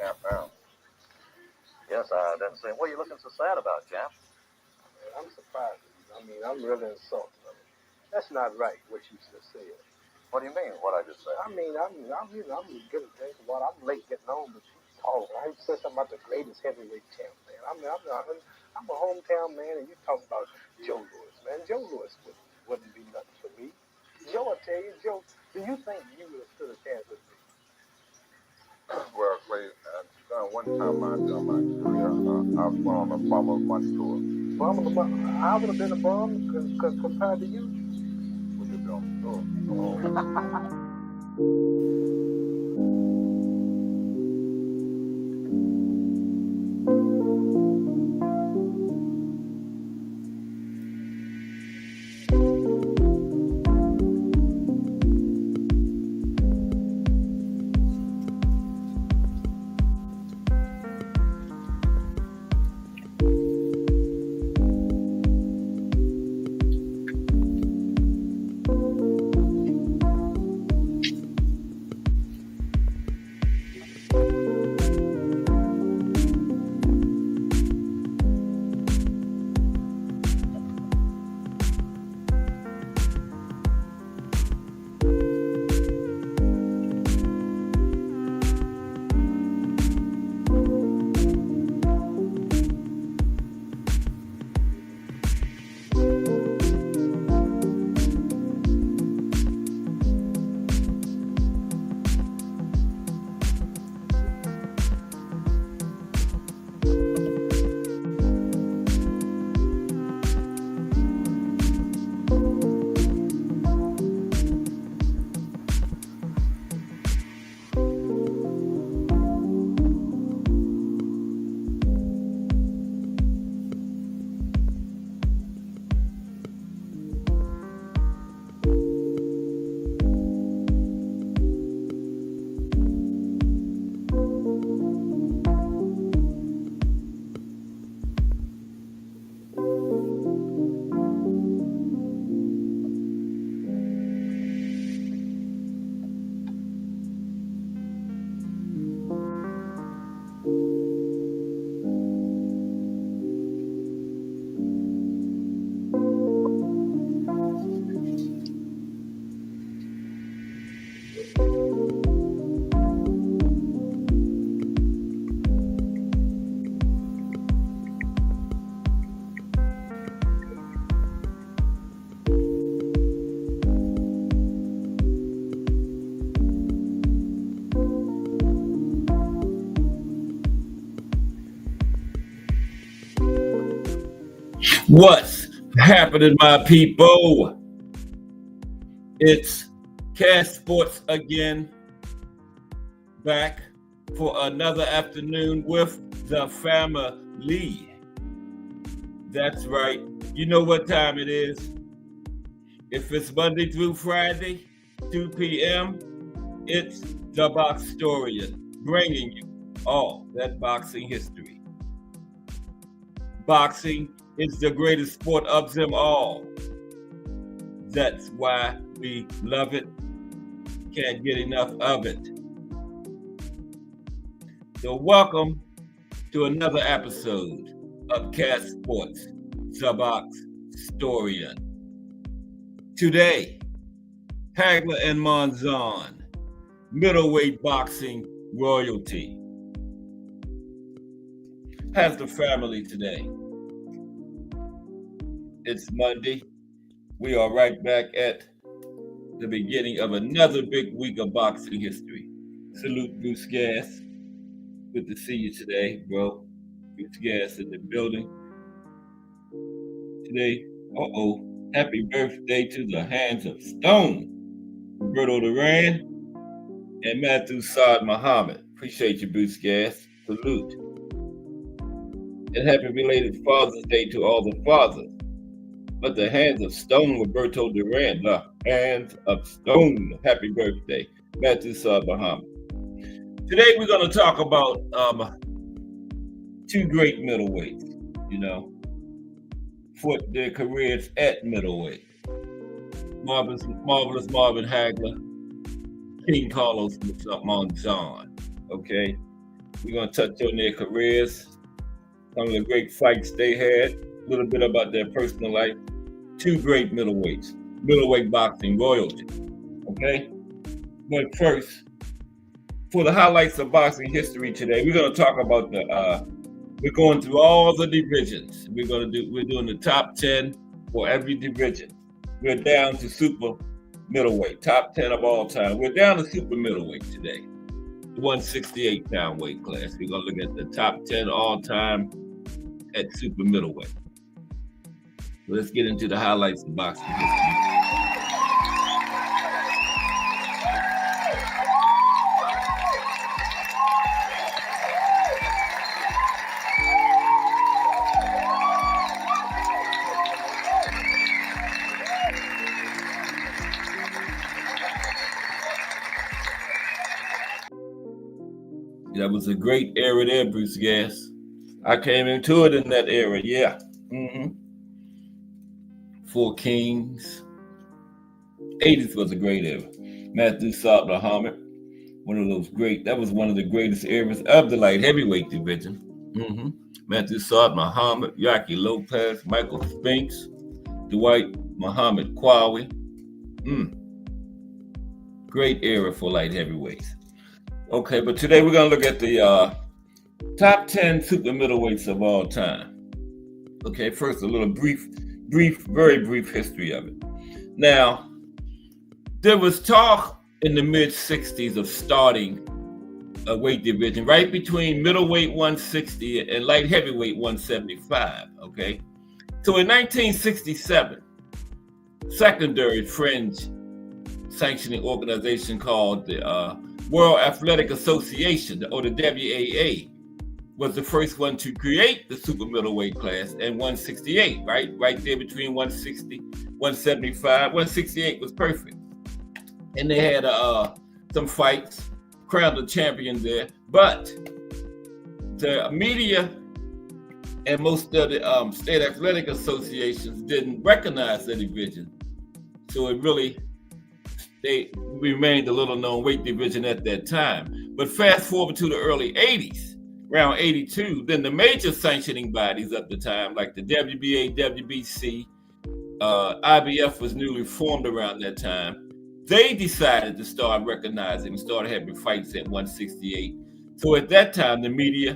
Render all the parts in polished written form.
Champ now. Yes, I didn't say. What are you looking so sad about, Champ? I'm surprised. I'm really insulted. That's not right, what you just said. What do you mean, what I just said? I'm getting a drink of water. I'm late getting home, but you talk. I said something about the greatest heavyweight champ, man. I'm a hometown man, and you talking about Joe Louis, man. Joe Louis wouldn't be nothing for me. Joe, I tell you, Joe, do you think you would have stood a chance with me? Well, Clay, one time during my career, I was on a Bomber One tour. I would have been a bum compared to you. What you doing? What's happening, my people? It's Cast Sports again, back for another afternoon with the family. That's right. You know what time it is. If it's Monday through Friday, 2 p.m., it's the Box Historian, bringing you all that boxing history. Boxing is the greatest sport of them all. That's why we love it. Can't get enough of it. So welcome to another episode of Cast Sports, the Box Historian. Today, Hagler and Monzon, middleweight boxing royalty. How's the family today? It's Monday. We are right back at the beginning of another big week of boxing history. Salute Bruce Gas. Good to see you today, bro. Bruce Gas in the building. Today, happy birthday to the Hands of Stone, Roberto Duran, and Matthew Saad Muhammad. Appreciate you, Bruce Gas. Salute. And happy belated Father's Day to all the fathers. But the Hands of Stone, Roberto Duran, the Hands of Stone. Happy birthday, Matthew Saad Muhammad. Today we're going to talk about two great middleweights, for their careers at middleweight. Marvelous Marvin Hagler, King Carlos Monzon, okay? We're going to touch on their careers, some of the great fights they had, a little bit about their personal life. Two great middleweights, middleweight boxing royalty. Okay? But first, for the highlights of boxing history today, we're going to talk about we're going through all the divisions. We're doing the top 10 for every division. We're down to super middleweight, top 10 of all time. We're down to super middleweight today, the 168-pound weight class. We're going to look at the top 10 all time at super middleweight. So let's get into the highlights of boxing history. That was a great era there, Bruce Gas. I came into it in that era, yeah. Four Kings. 80s was a great era. Matthew Saad Muhammad, that was one of the greatest eras of the light heavyweight division. Matthew Saad Muhammad, Yaki Lopez, Michael Spinks, Dwight Muhammad Kwawi. Great era for light heavyweights. Okay, but today we're going to look at the top 10 super middleweights of all time. Okay, first a little very brief history of it. Now, there was talk in the mid-60s of starting a weight division right between middleweight 160 and light heavyweight 175, okay? So in 1967, secondary fringe sanctioning organization called the World Athletic Association, or the WAA, was the first one to create the super middleweight class and 168, right there between 160, 175. 168 was perfect. And they had some fights, crowned a champion there, but the media and most of the state athletic associations didn't recognize the division. So they remained a little known weight division at that time. But fast forward to the early 80s, around 82, then the major sanctioning bodies at the time, like the WBA, WBC, IBF was newly formed around that time. They decided to start recognizing and start having fights at 168. So at that time, the media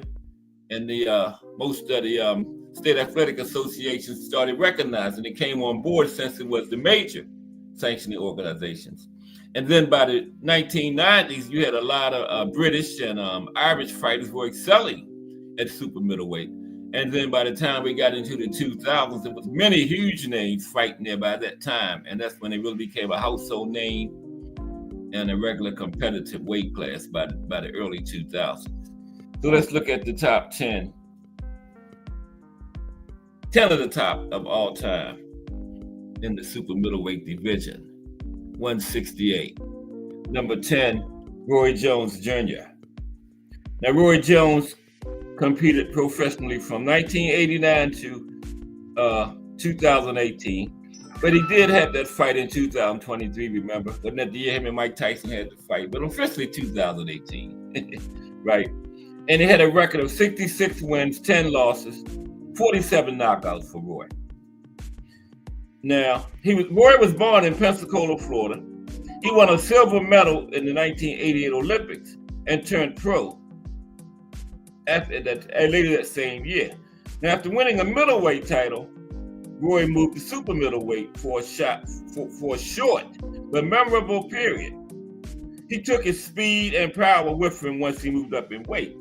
and the most of the state athletic associations started recognizing it, came on board since it was the major sanctioning organizations. And then by the 1990s, you had a lot of British and Irish fighters were excelling at super middleweight. And then by the time we got into the 2000s, there was many huge names fighting there by that time. And that's when it really became a household name and a regular competitive weight class by the early 2000s. So let's look at the top 10. 10 of the top of all time in the super middleweight division. 168. Number 10, Roy Jones Jr. Now, Roy Jones competed professionally from 1989 to 2018, but he did have that fight in 2023, remember? Wasn't that the year him and Mike Tyson had the fight? But officially 2018, right? And he had a record of 66 wins, 10 losses, 47 knockouts for Roy. Now, Roy was born in Pensacola, Florida. He won a silver medal in the 1988 Olympics and turned pro later that same year. Now, after winning a middleweight title, Roy moved to super middleweight for a short but memorable period. He took his speed and power with him once he moved up in weight.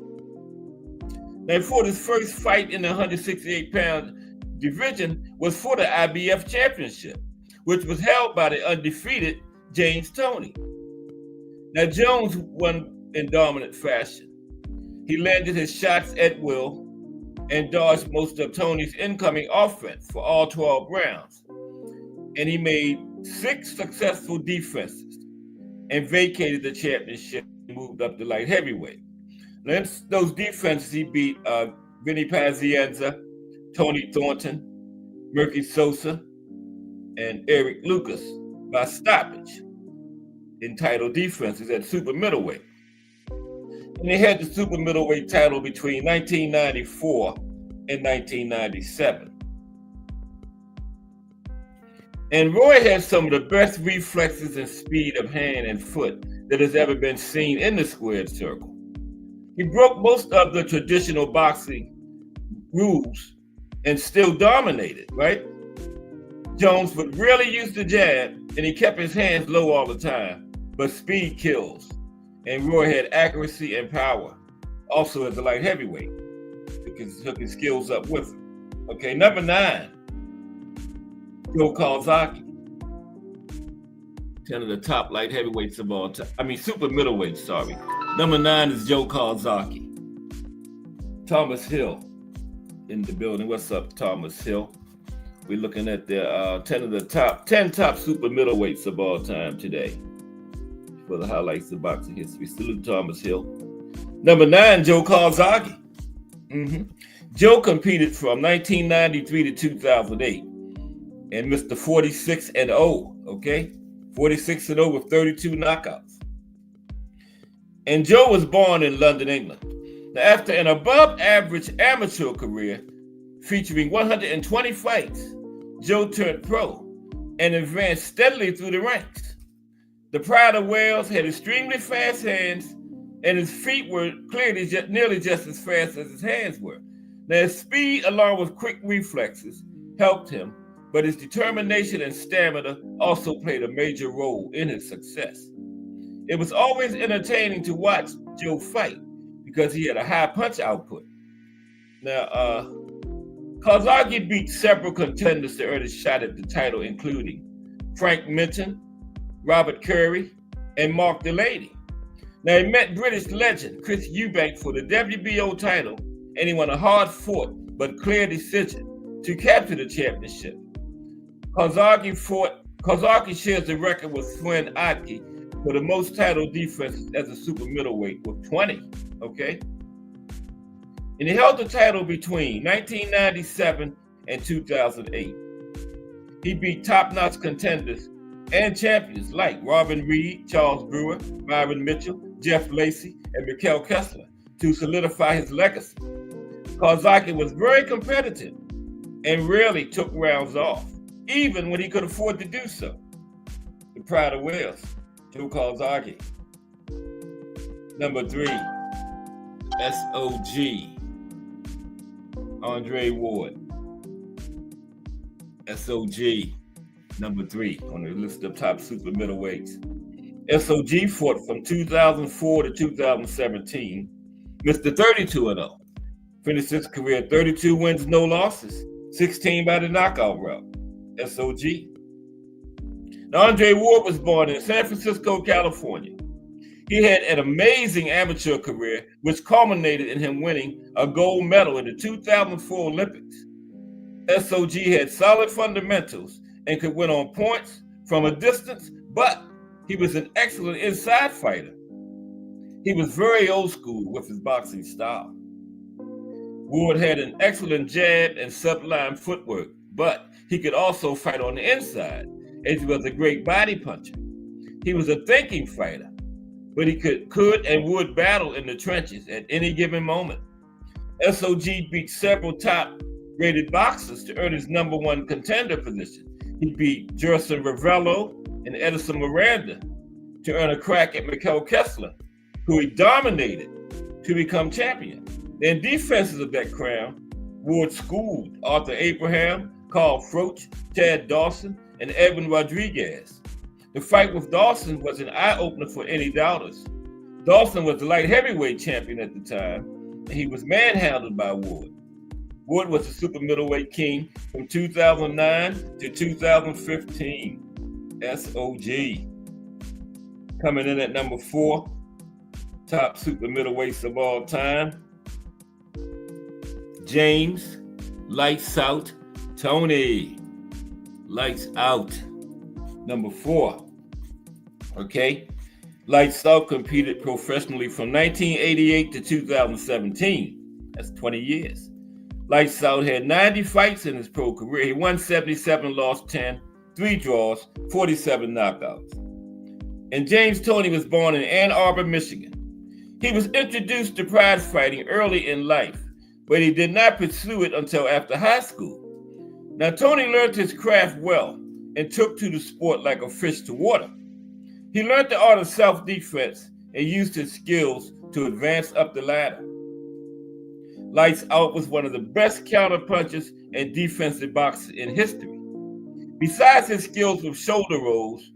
Now, for his first fight in the 168-pound division was for the IBF championship, which was held by the undefeated James Toney. Now, Jones won in dominant fashion. He landed his shots at will and dodged most of Toney's incoming offense for all 12 rounds. And he made 6 successful defenses and vacated the championship and moved up to light heavyweight. Now, in those defenses, he beat Vinny Pazienza, Tony Thornton, Murky Sosa, and Eric Lucas by stoppage in title defenses at super middleweight. And he had the super middleweight title between 1994 and 1997. And Roy had some of the best reflexes and speed of hand and foot that has ever been seen in the squared circle. He broke most of the traditional boxing rules and still dominated, right? Jones would rarely use the jab, and he kept his hands low all the time, but speed kills. And Roy had accuracy and power, also as a light heavyweight, because he took his skills up with him. Okay, number 9, Joe Kawasaki. 10 of the top light heavyweights of all time. Super middleweights, sorry. Number 9 is Joe Kawasaki. Thomas Hill in the building. What's up, Thomas Hill? We're looking at the 10 top super middleweights of all time today for the highlights of boxing history. Salute Thomas Hill. Number 9, Joe Kawasaki. Joe competed from 1993 to 2008 and Mr. 46-0, okay? 46-0 with 32 knockouts. And Joe was born in London, England. Now, after an above-average amateur career featuring 120 fights, Joe turned pro and advanced steadily through the ranks. The Pride of Wales had extremely fast hands, and his feet were clearly nearly just as fast as his hands were. Now, his speed, along with quick reflexes, helped him, but his determination and stamina also played a major role in his success. It was always entertaining to watch Joe fight because he had a high punch output. Now, Kawasaki beat several contenders to earn a shot at the title, including Frank Minton, Robert Curry, and Mark Delaney. Now, he met British legend Chris Eubank for the WBO title, and he won a hard-fought but clear decision to capture the championship. Kawasaki shares the record with Sven Otke for the most title defenses as a super middleweight with 20, okay? And he held the title between 1997 and 2008. He beat top-notch contenders and champions like Robin Reed, Charles Brewer, Byron Mitchell, Jeff Lacey, and Mikkel Kessler to solidify his legacy. Kawasaki was very competitive and rarely took rounds off, even when he could afford to do so. The Pride of Wales, Joe Kawasaki. Number 3, SOG, Andre Ward. SOG, number 3 on the list of top super middleweights. SOG fought from 2004 to 2017, Mr. 32-0. Finished his career 32 wins, no losses, 16 by the knockout route. SOG. Now, Andre Ward was born in San Francisco, California. He had an amazing amateur career, which culminated in him winning a gold medal in the 2004 Olympics. SOG had solid fundamentals and could win on points from a distance, but he was an excellent inside fighter. He was very old school with his boxing style. Ward had an excellent jab and sublime footwork, but he could also fight on the inside, as he was a great body puncher. He was a thinking fighter, but he could and would battle in the trenches at any given moment. SOG beat several top-rated boxers to earn his number 1 contender position. He beat Gerson Ravello and Edison Miranda to earn a crack at Mikkel Kessler, who he dominated to become champion. In defenses of that crown, Ward schooled Arthur Abraham, Carl Froch, Chad Dawson, and Edwin Rodriguez. The fight with Dawson was an eye-opener for any doubters. Dawson was the light heavyweight champion at the time, and he was manhandled by Ward. Ward was the super middleweight king from 2009 to 2015. SOG. Coming in at number 4, top super middleweights of all time, James Lights Out Tony. Lights Out. Number 4. Okay. Lights Out competed professionally from 1988 to 2017. That's 20 years. Lights Out had 90 fights in his pro career. He won 77, lost 10, 3 draws, 47 knockouts. And James Toney was born in Ann Arbor, Michigan. He was introduced to prize fighting early in life, but he did not pursue it until after high school. Now, Tony learned his craft well and took to the sport like a fish to water. He learned the art of self-defense and used his skills to advance up the ladder. Lights Out was one of the best counterpunchers and defensive boxers in history. Besides his skills with shoulder rolls,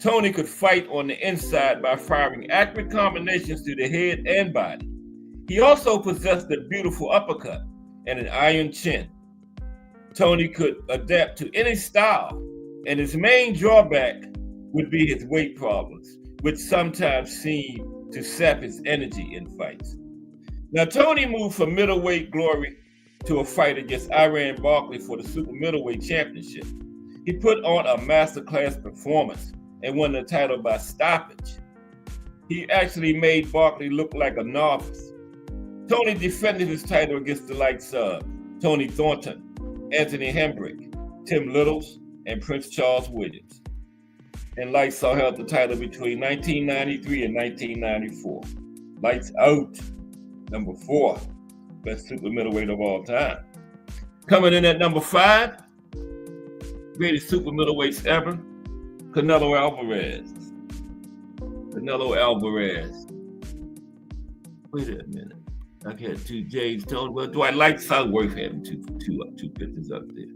Tony could fight on the inside by firing accurate combinations to the head and body. He also possessed a beautiful uppercut and an iron chin. Tony could adapt to any style, and his main drawback would be his weight problems, which sometimes seemed to sap his energy in fights. Now, Tony moved from middleweight glory to a fight against Iran Barkley for the super middleweight championship. He put on a masterclass performance and won the title by stoppage. He actually made Barkley look like a novice. Tony defended his title against the likes of Tony Thornton, Anthony Hembrick, Tim Littles, and Prince Charles Williams. And Lights Out held the title between 1993 and 1994. Lights Out, number 4, best super middleweight of all time. Coming in at number 5, greatest super middleweights ever, Canelo Alvarez. Canelo Alvarez. Wait a minute. I had 2 J's told. Well, do I like Southworth having two pictures up there?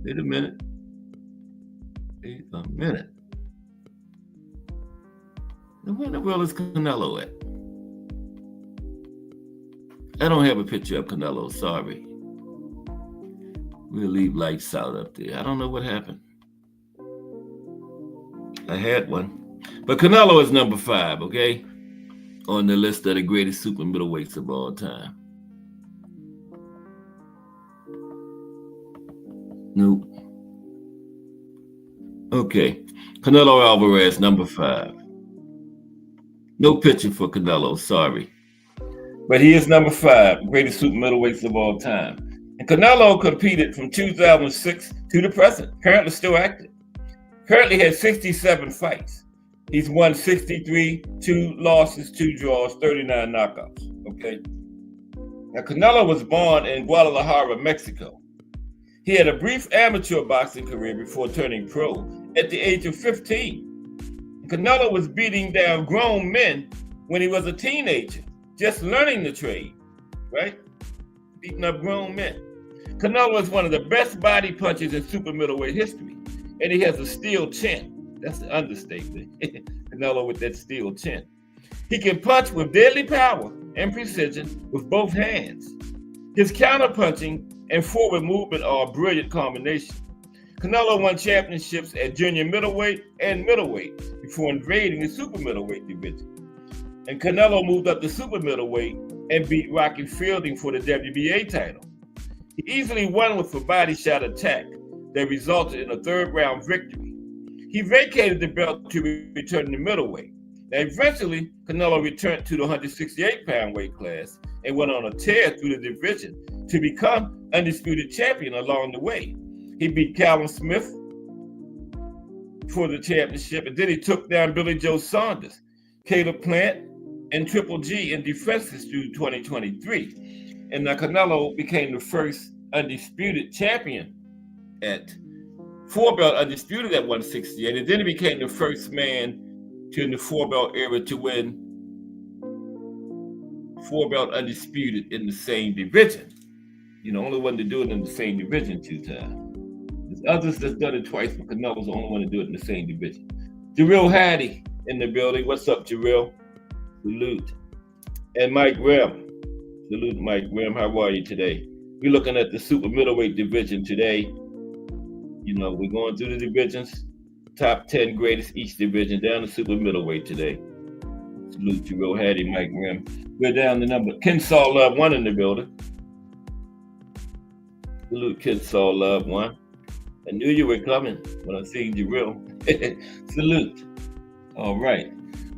Wait a minute. Now, where in the world is Canelo at? I don't have a picture of Canelo, sorry. We'll leave Lights Out up there. I don't know what happened. I had one. But Canelo is number 5, okay? On the list of the greatest super middleweights of all time. Nope. Okay. Canelo Alvarez, number 5. No picture for Canelo, sorry. But he is number 5, greatest super middleweights of all time. And Canelo competed from 2006 to the present, currently still active. Currently has 67 fights. He's won 63, 2 losses, 2 draws, 39 knockouts, okay? Now, Canelo was born in Guadalajara, Mexico. He had a brief amateur boxing career before turning pro at the age of 15. Canelo was beating down grown men when he was a teenager, just learning the trade, right? Beating up grown men. Canelo is one of the best body punchers in super middleweight history, and he has a steel chin. That's the understatement. Canelo with that steel chin. He can punch with deadly power and precision with both hands. His counterpunching and forward movement are a brilliant combination. Canelo won championships at junior middleweight and middleweight before invading the super middleweight division. And Canelo moved up to super middleweight and beat Rocky Fielding for the WBA title. He easily won with a body shot attack that resulted in a 3rd round victory. He vacated the belt to return to middleweight. Now, eventually, Canelo returned to the 168-pound weight class and went on a tear through the division to become undisputed champion along the way. He beat Callum Smith for the championship, and then he took down Billy Joe Saunders, Caleb Plant, and Triple G in defenses through 2023. And now Canelo became the first undisputed champion at 4-belt undisputed at 168, and then he became the first man in the 4-belt era to win 4-belt undisputed in the same division. You know, only one to do it in the same division 2 times. There's others that's done it twice, but Canelo's the only one to do it in the same division. Jarrell Hattie in the building. What's up, Jarrell? Salute. And Mike Grimm. Salute, Mike Grimm. How are you today? We're looking at the super middleweight division today. You know, we're going through the divisions, top 10 greatest each division, down to super middleweight today. Salute to Real Hattie, Mike Grimm. We're down to number, Kensaw Love 1 in the building. Salute Kensaw Love 1. I knew you were coming when I seen you real. Salute. All right.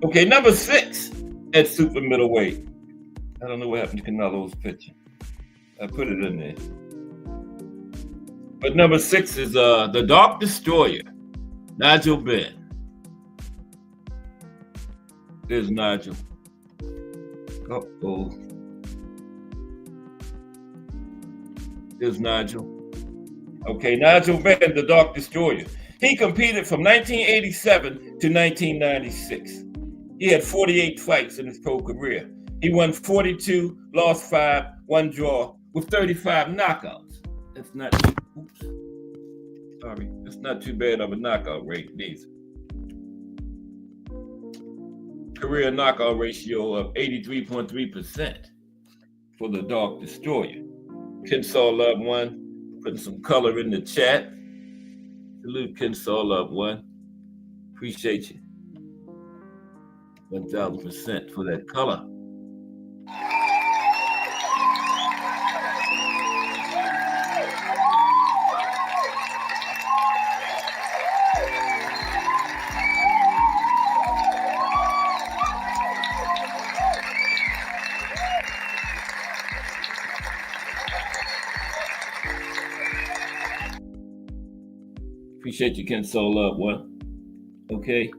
Okay, number 6 at super middleweight. I don't know what happened to Canelo's picture. I put it in there. But number 6 is the Dark Destroyer, Nigel Benn. There's Nigel. Uh-oh. There's Nigel. Okay, Nigel Benn, the Dark Destroyer. He competed from 1987 to 1996. He had 48 fights in his pro career. He won 42, lost 5, 1 draw, with 35 knockouts. That's not that's not too bad of a knockout rate, neither. Career knockout ratio of 83.3% for the Dark Destroyer. Kensaw Love 1, putting some color in the chat. Salute Kensaw Love 1. Appreciate you. 1,000% for that color. Appreciate you, Kensaw Love 1. Okay.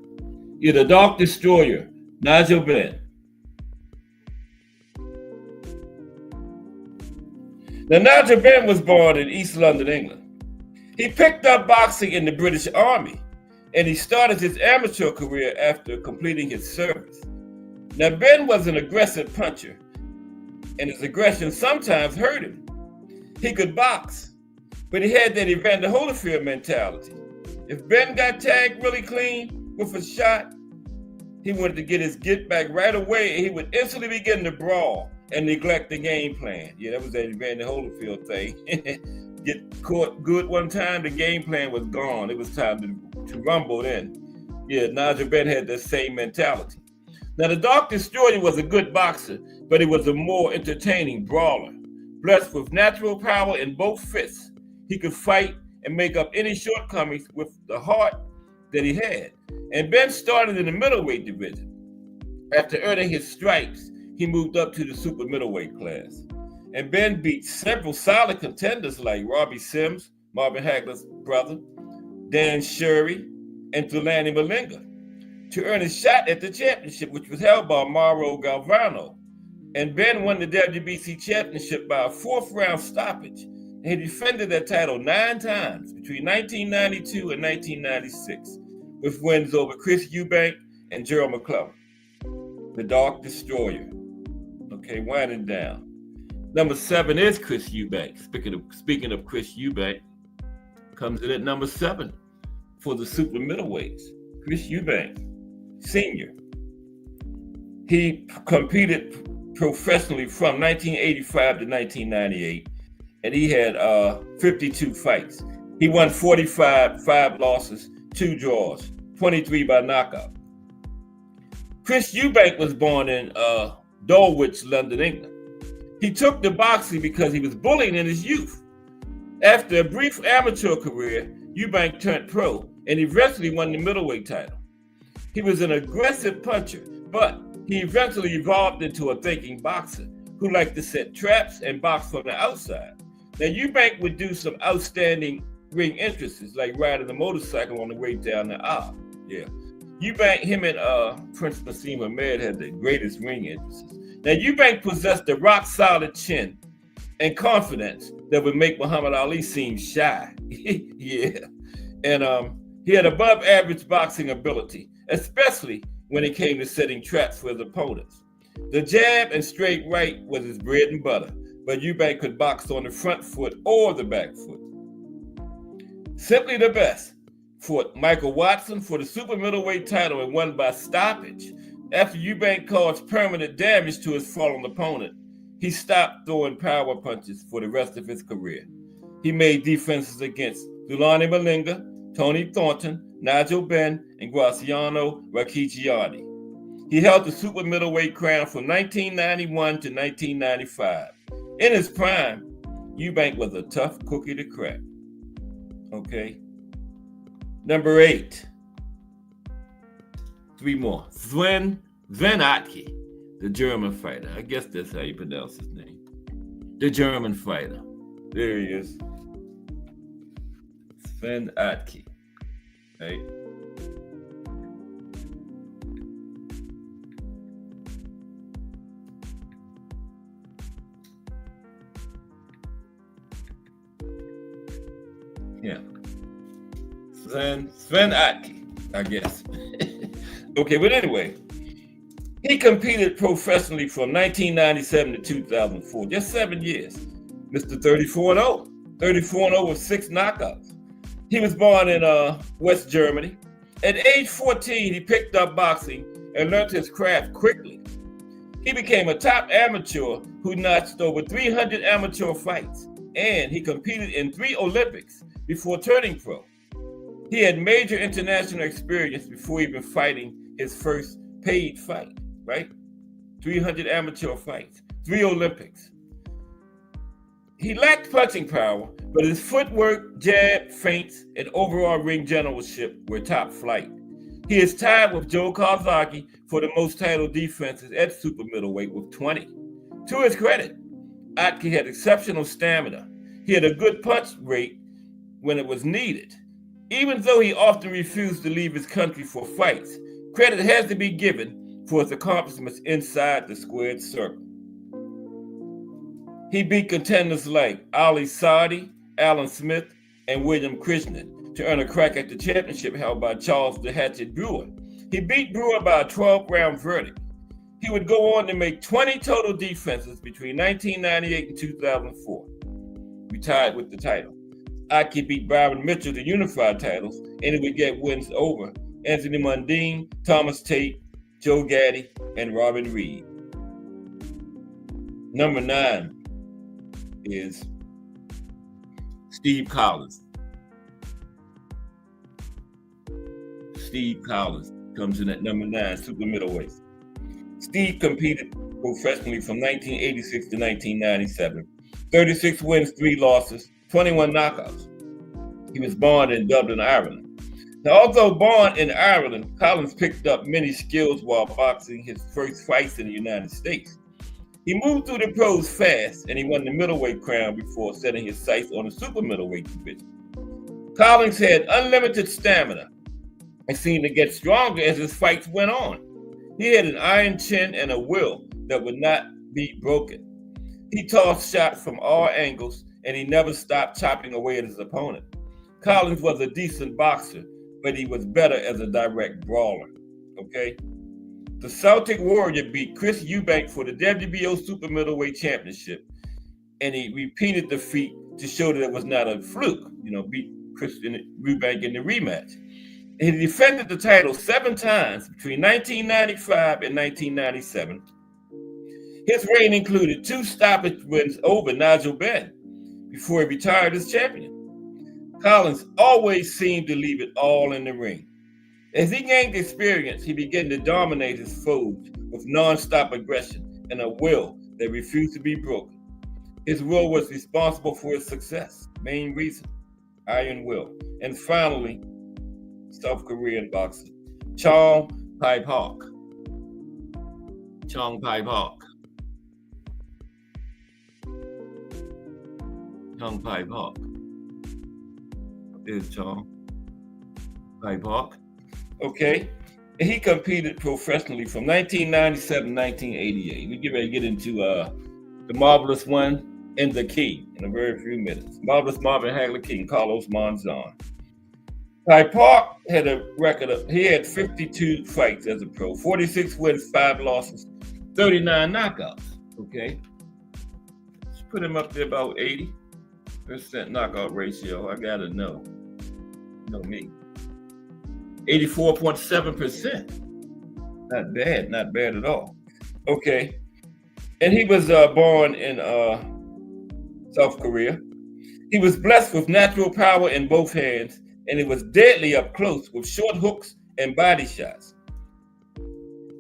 You're the Dark Destroyer, Nigel Benn. Now, Nigel Benn was born in East London, England. He picked up boxing in the British Army, and he started his amateur career after completing his service. Now, Benn was an aggressive puncher, and his aggression sometimes hurt him. He could box, but he had that Evander Holyfield mentality. If Benn got tagged really clean with a shot, he wanted to get his get back right away, and he would instantly begin to brawl and neglect the game plan. Yeah, that was that Evander Holyfield thing. Get caught good one time, the game plan was gone. It was time to rumble in. Yeah, Nigel Benn had that same mentality. Now, the Dark Destroyer was a good boxer, but he was a more entertaining brawler. Blessed with natural power in both fists, he could fight and make up any shortcomings with the heart that he had. And Benn started in the middleweight division. After earning his stripes, he moved up to the super middleweight class. And Benn beat several solid contenders like Robbie Sims, Marvin Hagler's brother, Dan Shirley, and Thulani Malinga to earn a shot at the championship, which was held by Mauro Galvano. And Benn won the WBC championship by a 4th round stoppage. And he defended that title 9 times between 1992 and 1996, with wins over Chris Eubank and Gerald McClellan. The Dark Destroyer. Okay, winding down. Number 7 is Chris Eubank. Speaking of Chris Eubank, comes in at number 7 for the super middleweights. Chris Eubank, Sr. He competed professionally from 1985 to 1998, and he had 52 fights. He won 45, 5 losses, 2 draws, 23 by knockout. Chris Eubank was born in Dulwich, London, England. He took to boxing because he was bullied in his youth. After a brief amateur career, Eubank turned pro and eventually won the middleweight title. He was an aggressive puncher, but he eventually evolved into a thinking boxer who liked to set traps and box from the outside. Now, Eubank would do some outstanding ring entrances, like riding a motorcycle on the way down the aisle. Yeah. Eubank, him and Prince Nassim Ahmed had the greatest ring entrances. Now, Eubank possessed a rock-solid chin and confidence that would make Muhammad Ali seem shy. Yeah. And he had above-average boxing ability, especially when it came to setting traps for his opponents. The jab and straight right was his bread and butter, but Eubank could box on the front foot or the back foot. Simply the best. Fought Michael Watson for the super middleweight title and won by stoppage. After Eubank caused permanent damage to his fallen opponent, he stopped throwing power punches for the rest of his career. He made defenses against Thulani Malinga, Tony Thornton, Nigel Benn, and Graziano Ricciardi. He held the super middleweight crown from 1991 to 1995. In his prime, Eubank was a tough cookie to crack. Okay. Number 8. 3 more. Sven Atke, the German fighter. I guess that's how you pronounce his name. The German fighter. There he is. Sven Atke. Right? Sven Atke, I guess. Okay, but anyway, he competed professionally from 1997 to 2004, just 7 years. Mr. 34-0, 34-0 with 6 knockouts. He was born in West Germany. At age 14, he picked up boxing and learned his craft quickly. He became a top amateur who notched over 300 amateur fights, and he competed in 3 Olympics before turning pro. He had major international experience before even fighting his first paid fight, right? 300 amateur fights, 3 Olympics. He lacked punching power, but his footwork, jab, feints, and overall ring generalship were top flight. He is tied with Joe Kawasaki for the most title defenses at super middleweight with 20. To his credit, Atke had exceptional stamina. He had a good punch rate when it was needed. Even though he often refused to leave his country for fights, credit has to be given for his accomplishments inside the squared circle. He beat contenders like Ali Sadi, Alan Smith, and William Krishnan to earn a crack at the championship held by Charles the Hatchet Brewer. He beat Brewer by a 12-round verdict. He would go on to make 20 total defenses between 1998 and 2004. Retired with the title. Atke beat Byron Mitchell to unify titles, and he would get wins over Anthony Mundine, Thomas Tate, Joe Gaddy, and Robin Reed. Number 9 is Steve Collins. Steve Collins comes in at number 9, super middleweight. Steve competed professionally from 1986 to 1997. 36 wins, 3 losses, 21 knockouts. He was born in Dublin, Ireland. Now, although born in Ireland, Collins picked up many skills while boxing his first fights in the United States. He moved through the pros fast, and he won the middleweight crown before setting his sights on the super middleweight division. Collins had unlimited stamina and seemed to get stronger as his fights went on. He had an iron chin and a will that would not be broken. He tossed shots from all angles, and he never stopped chopping away at his opponent. Collins was a decent boxer, but he was better as a direct brawler, okay? The Celtic Warrior beat Chris Eubank for the WBO Super Middleweight Championship, and he repeated the feat to show that it was not a fluke, beat Chris Eubank in the rematch. He defended the title 7 times between 1995 and 1997. His reign included 2 stoppage wins over Nigel Benn before he retired as champion. Collins always seemed to leave it all in the ring. As he gained experience, he began to dominate his foes with non-stop aggression and a will that refused to be broken. His will was responsible for his success. Main reason, iron will. And finally, South Korean boxer, Chong Pai-Park. Chong Pai-Park. Chong Pai-Park. There's Chong Pai-Park. Okay, and he competed professionally from 1997 to 1988. We get ready to get into the Marvelous One and the King in a very few minutes. Marvelous Marvin Hagler, King Carlos Monzon. Pai-Park had a record of, he had 52 fights as a pro, 46 wins, 5 losses, 39 knockouts, okay? Let's put him up there about 80% knockout ratio. I gotta know me. 84.7%. Not bad at all. Okay. And he was born in South Korea. He was blessed with natural power in both hands, and he was deadly up close with short hooks and body shots.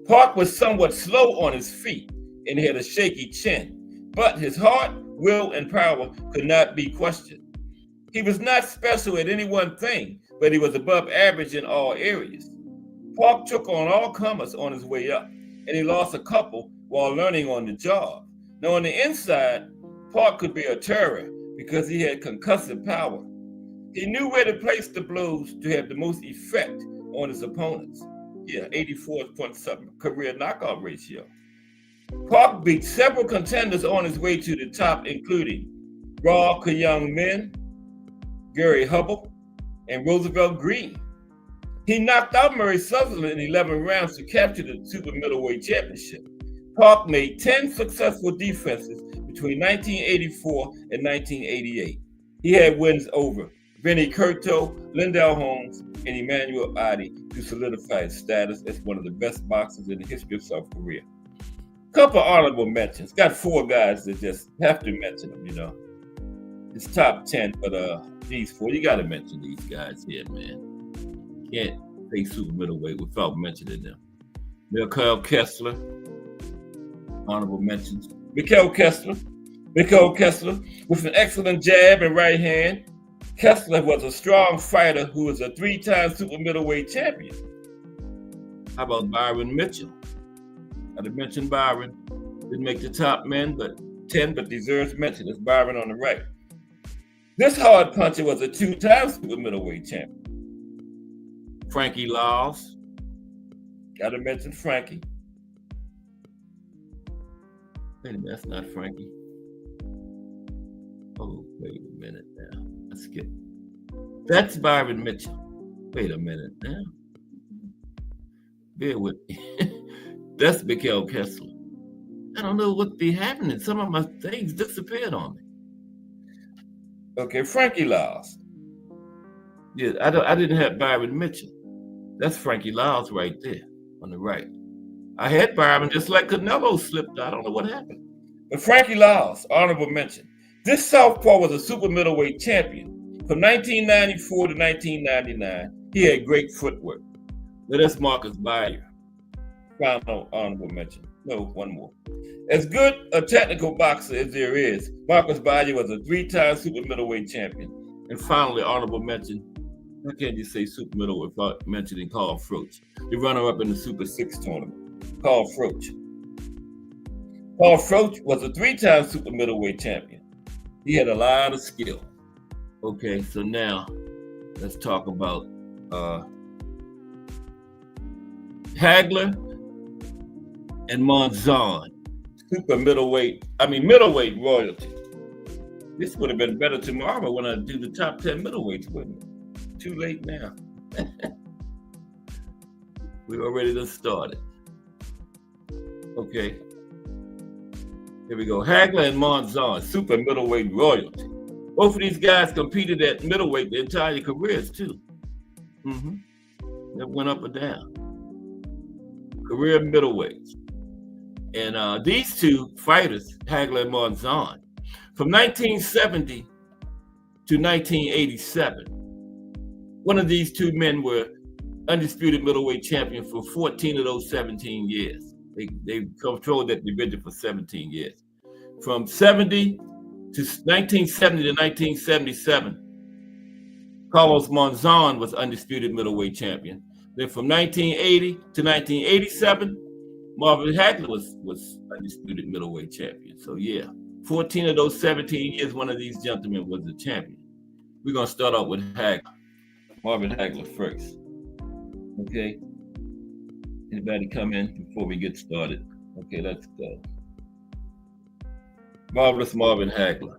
Park was somewhat slow on his feet and had a shaky chin, but his heart, will, and power could not be questioned. He was not special at any one thing, but he was above average in all areas. Park took on all comers on his way up, and he lost a couple while learning on the job. Now, on the inside, Park could be a terror because he had concussive power. He knew where to place the blows to have the most effect on his opponents. 84.7 career knockout ratio. Park beat several contenders on his way to the top, including Ra Kyung Min, Gary Hubble, and Roosevelt Green. He knocked out Murray Sutherland in 11 rounds to capture the super middleweight championship. Park made 10 successful defenses between 1984 and 1988. He had wins over Vinny Curto, Lindell Holmes, and Emmanuel Adi to solidify his status as one of the best boxers in the history of South Korea. Couple honorable mentions. Got 4 guys that just have to mention them, you know. It's top 10, but these 4, you got to mention these guys here, man. Can't say super middleweight without mentioning them. Mikhail Kessler, honorable mentions. Mikhail Kessler with an excellent jab and right hand. Kessler was a strong fighter who was a 3-time super middleweight champion. How about Byron Mitchell? Got to mention Byron. Didn't make the top 10, but deserves mention. It's Byron on the right. This hard puncher was a 2-time super middleweight champion. Frankie Laws. Got to mention Frankie. Wait a minute, that's not Frankie. Oh, wait a minute now. Let's skip. That's Byron Mitchell. Wait a minute now. Bear with me. That's Mikhail Kessler. I don't know what be happening. Some of my things disappeared on me. Okay, Frankie Laws. Yeah, I didn't have Byron Mitchell. That's Frankie Laws right there on the right. I had Byron just like Canelo slipped. I don't know what happened. But Frankie Laws, honorable mention. This southpaw was a super middleweight champion. From 1994 to 1999, he had great footwork. Now that's Marcus Bayer. Final honorable mention. No, one more. As good a technical boxer as there is, Marcus Bayer was a 3-time super middleweight champion. And finally, honorable mention. How can you say super middleweight without mentioning Carl Froch, the runner-up in the Super 6 tournament? Carl Froch. Carl Froch was a 3-time super middleweight champion. He had a lot of skill. Okay, so now let's talk about Hagler and Monzon. Middleweight royalty. This would have been better tomorrow when I do the top 10 middleweights, wouldn't it? Too late now. We already done started. Okay. Here we go. Hagler and Monzon, super middleweight royalty. Both of these guys competed at middleweight their entire careers too. That went up or down. Career middleweights. And these two fighters, Hagler and Monzon, from 1970 to 1987, one of these two men were undisputed middleweight champion for 14 of those 17 years. They controlled that division for 17 years. From 1970 to 1977, Carlos Monzon was undisputed middleweight champion. Then from 1980 to 1987, Marvin Hagler was undisputed middleweight champion. So yeah, 14 of those 17 years, one of these gentlemen was the champion. We're gonna start out with Hagler. Marvin Hagler first. Okay. Anybody come in before we get started? Okay, let's go. Marvelous Marvin Hagler.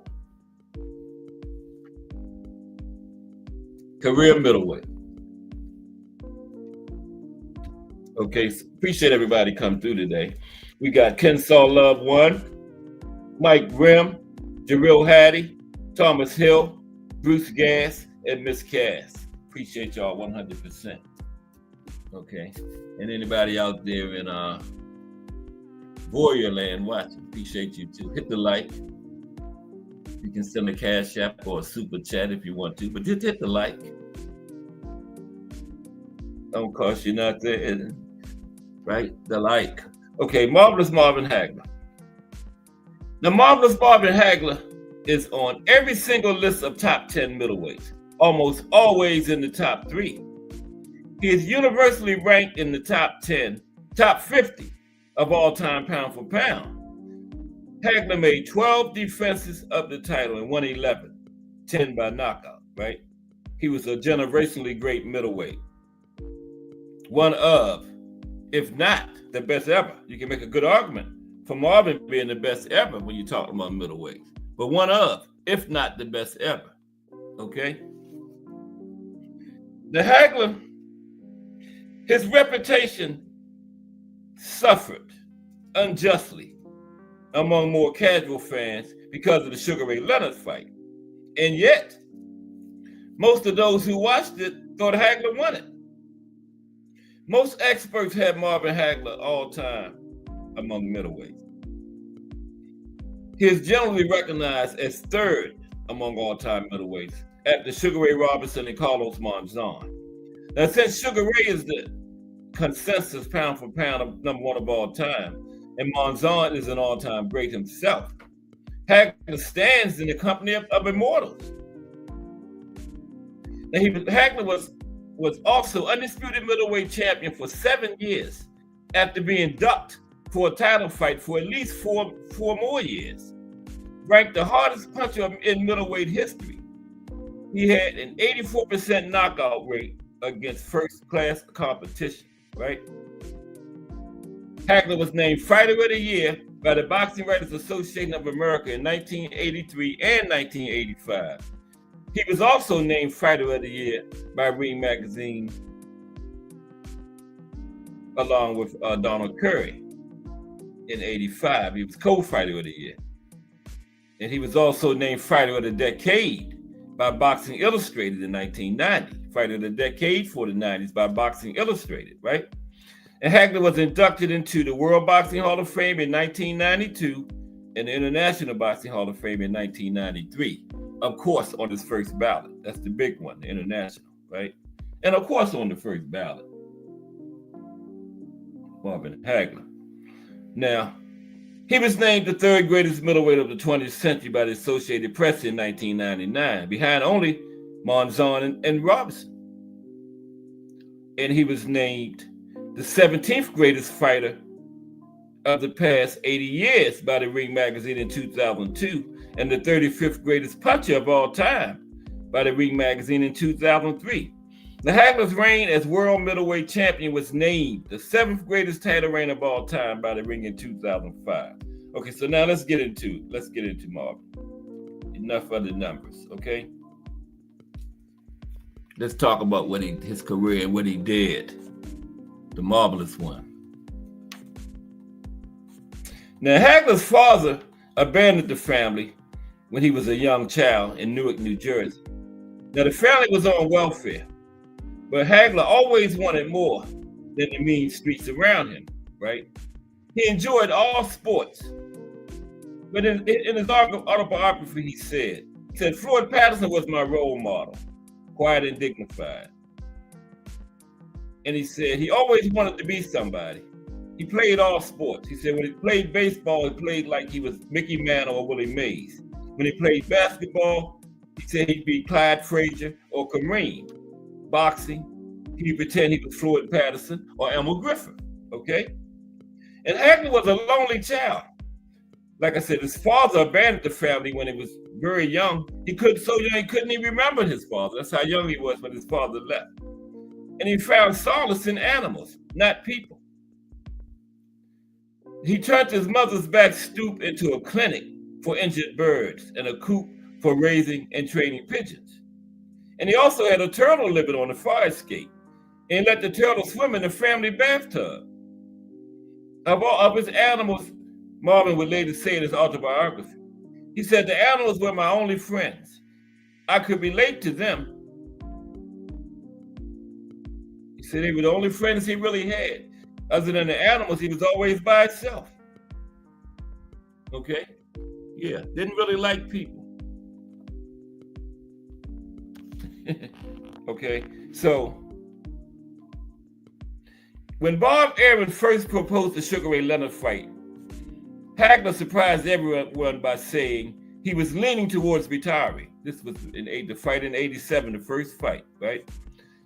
Career middleweight. Okay, so appreciate everybody come through today. We got Kensaw Love 1, Mike Grimm, Jarrell Hattie, Thomas Hill, Bruce Gass, and Miss Cass. Appreciate y'all 100%. Okay, and anybody out there in Warrior Land watching, appreciate you too. Hit the like. You can send a cash app or a super chat if you want to, but just hit the like. Don't cost you nothing, right? The like. Okay, Marvelous Marvin Hagler. The Marvelous Marvin Hagler is on every single list of top 10 middleweights, almost always in the top 3. He is universally ranked in the top 50 of all time pound for pound. Hagler made 12 defenses of the title and won 11, 10 by knockout, right? He was a generationally great middleweight. One of, if not the best ever. You can make a good argument for Marvin being the best ever when you talk about middleweights. But one of, if not the best ever, okay? The Hagler, his reputation suffered unjustly among more casual fans because of the Sugar Ray Leonard fight. And yet, most of those who watched it thought Hagler won it. Most experts had Marvin Hagler all time among middleweights. He is generally recognized as third among all-time middleweights after Sugar Ray Robinson and Carlos Monzon. Now, since Sugar Ray is the consensus pound for pound number one of all time, and Monzon is an all-time great himself, Hagler stands in the company of immortals. Now, Hagler was also undisputed middleweight champion for 7 years after being ducked for a title fight for at least four more years. Ranked the hardest puncher in middleweight history, he had an 84% knockout rate against first-class competition, right? Hagler was named Fighter of the Year by the Boxing Writers Association of America in 1983 and 1985. He was also named Fighter of the Year by Ring Magazine along with Donald Curry in 85. He was co-Fighter of the Year. And he was also named Fighter of the Decade by Boxing Illustrated in 1990. Fighter of the Decade for the 90s by Boxing Illustrated, right? And Hagler was inducted into the World Boxing Hall of Fame in 1992 and the International Boxing Hall of Fame in 1993. Of course, on his first ballot. That's the big one, the international, right? And of course, on the first ballot, Marvin Hagler. Now, he was named the third greatest middleweight of the 20th century by the Associated Press in 1999, behind only Monzon and Robinson. And he was named the 17th greatest fighter of the past 80 years by the Ring Magazine in 2002, and the 35th greatest puncher of all time by the Ring Magazine in 2003. The Hagler's reign as world middleweight champion was named the 7th greatest title reign of all time by the Ring in 2005. Okay, so now let's get into Marvin. Enough of the numbers, okay? Let's talk about his career and what he did. The marvelous one. Now, Hagler's father abandoned the family when he was a young child in Newark, New Jersey. Now, the family was on welfare, but Hagler always wanted more than the mean streets around him, right? He enjoyed all sports. But in his autobiography, he said, Floyd Patterson was my role model, quiet and dignified. And he said he always wanted to be somebody. He played all sports. He said when he played baseball, he played like he was Mickey Mantle or Willie Mays. When he played basketball, he said he'd be Clyde Frazier or Kareem. Boxing, he'd pretend he was Floyd Patterson or Elmer Griffin, okay? And Hagler was a lonely child. Like I said, his father abandoned the family when he was very young. He couldn't even remember his father. That's how young he was when his father left. And he found solace in animals, not people. He turned his mother's back stoop into a clinic for injured birds and a coop for raising and training pigeons. And he also had a turtle living on the fire escape and let the turtle swim in the family bathtub. Of his animals, Marvin would later say in his autobiography, he said, the animals were my only friends. I could relate to them. He said they were the only friends he really had. Other than the animals, he was always by himself. Okay? Yeah, didn't really like people. Okay, so when Bob Arum first proposed the Sugar Ray Leonard fight, Hagler surprised everyone by saying he was leaning towards retiring. This was the fight in 87, the first fight, right?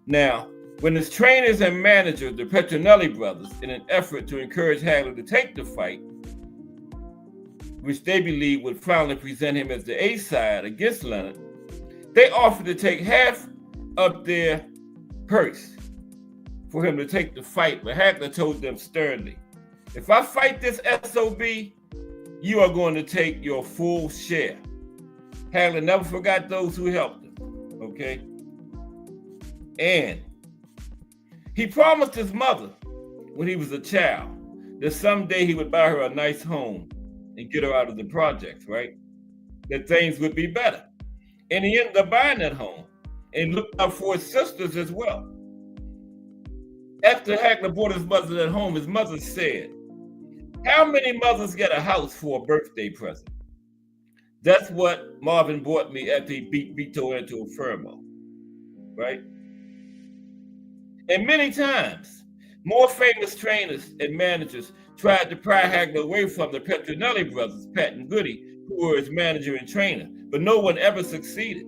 Now, when his trainers and managers, the Petronelli brothers, in an effort to encourage Hagler to take the fight, which they believed would finally present him as the A-side against Leonard, they offered to take half of their purse for him to take the fight, but Hagler told them sternly, if I fight this SOB, you are going to take your full share. Hagler never forgot those who helped him, okay? And he promised his mother when he was a child that someday he would buy her a nice home and get her out of the projects, right? That things would be better. And he ended up buying that home and looked out for his sisters as well. After Hagler bought his mother that home, his mother said, "How many mothers get a house for a birthday present?" That's what Marvin bought me after he beat Vito into a Fermo, right? And many times, more famous trainers and managers tried to pry Hagler away from the Petronelli brothers, Pat and Goody, who were his manager and trainer, but no one ever succeeded.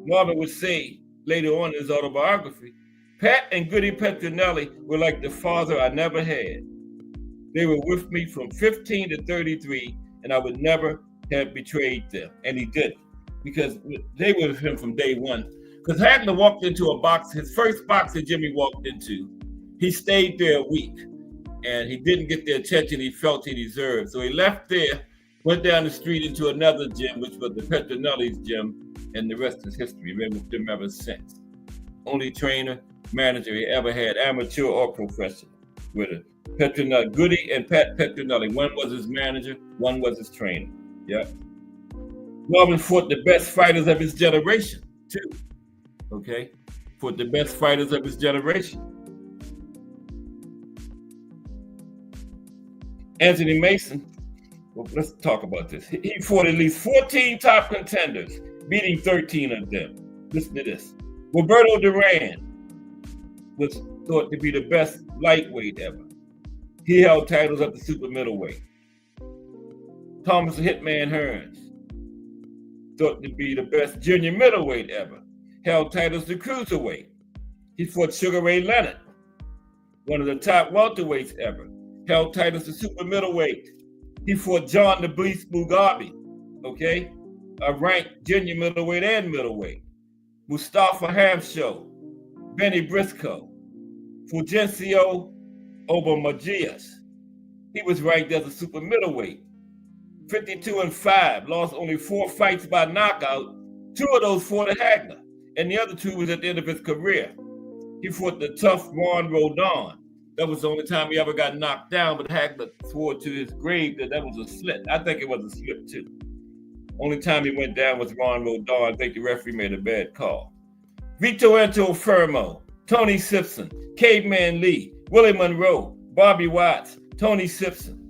Marvin would say later on in his autobiography, "Pat and Goody Petronelli were like the father I never had. They were with me from 15 to 33, and I would never have betrayed them." And he didn't, because they were with him from day one. Because Hagler walked into a box, his first box that Jimmy walked into, he stayed there a week, and he didn't get the attention he felt he deserved. So he left there, went down the street into another gym, which was the Petronelli's gym, and the rest is history. Been with them ever since. Only trainer, manager he ever had, amateur or professional, with a Petronelli, Goody and Pat Petronelli. One was his manager, one was his trainer. Yeah. Marvin fought the best fighters of his generation, too. Okay? Fought the best fighters of his generation. Anthony Mason, well, let's talk about this. He fought at least 14 top contenders, beating 13 of them. Listen to this. Roberto Duran was thought to be the best lightweight ever. He held titles up to super middleweight. Thomas Hitman Hearns, thought to be the best junior middleweight ever, held titles to cruiserweight. He fought Sugar Ray Leonard, one of the top welterweights ever, held titles to super middleweight. He fought John the Beast Mugabe, okay, a ranked junior middleweight and middleweight. Mustafa Hamsho, Benny Briscoe, Fulgencio Obermagias. He was ranked as a super middleweight. 52-5, lost only 4 fights by knockout. 2 of those fought at Hagler, and the other 2 was at the end of his career. He fought the tough Ron Rodon. That was the only time he ever got knocked down, but Hagler swore to his grave that was a slip. I think it was a slip too. Only time he went down was Ron Rodon. I think the referee made a bad call. Vito Fermo, Tony Simpson, Caveman Lee, Willie Monroe, Bobby Watts, Tony Simpson,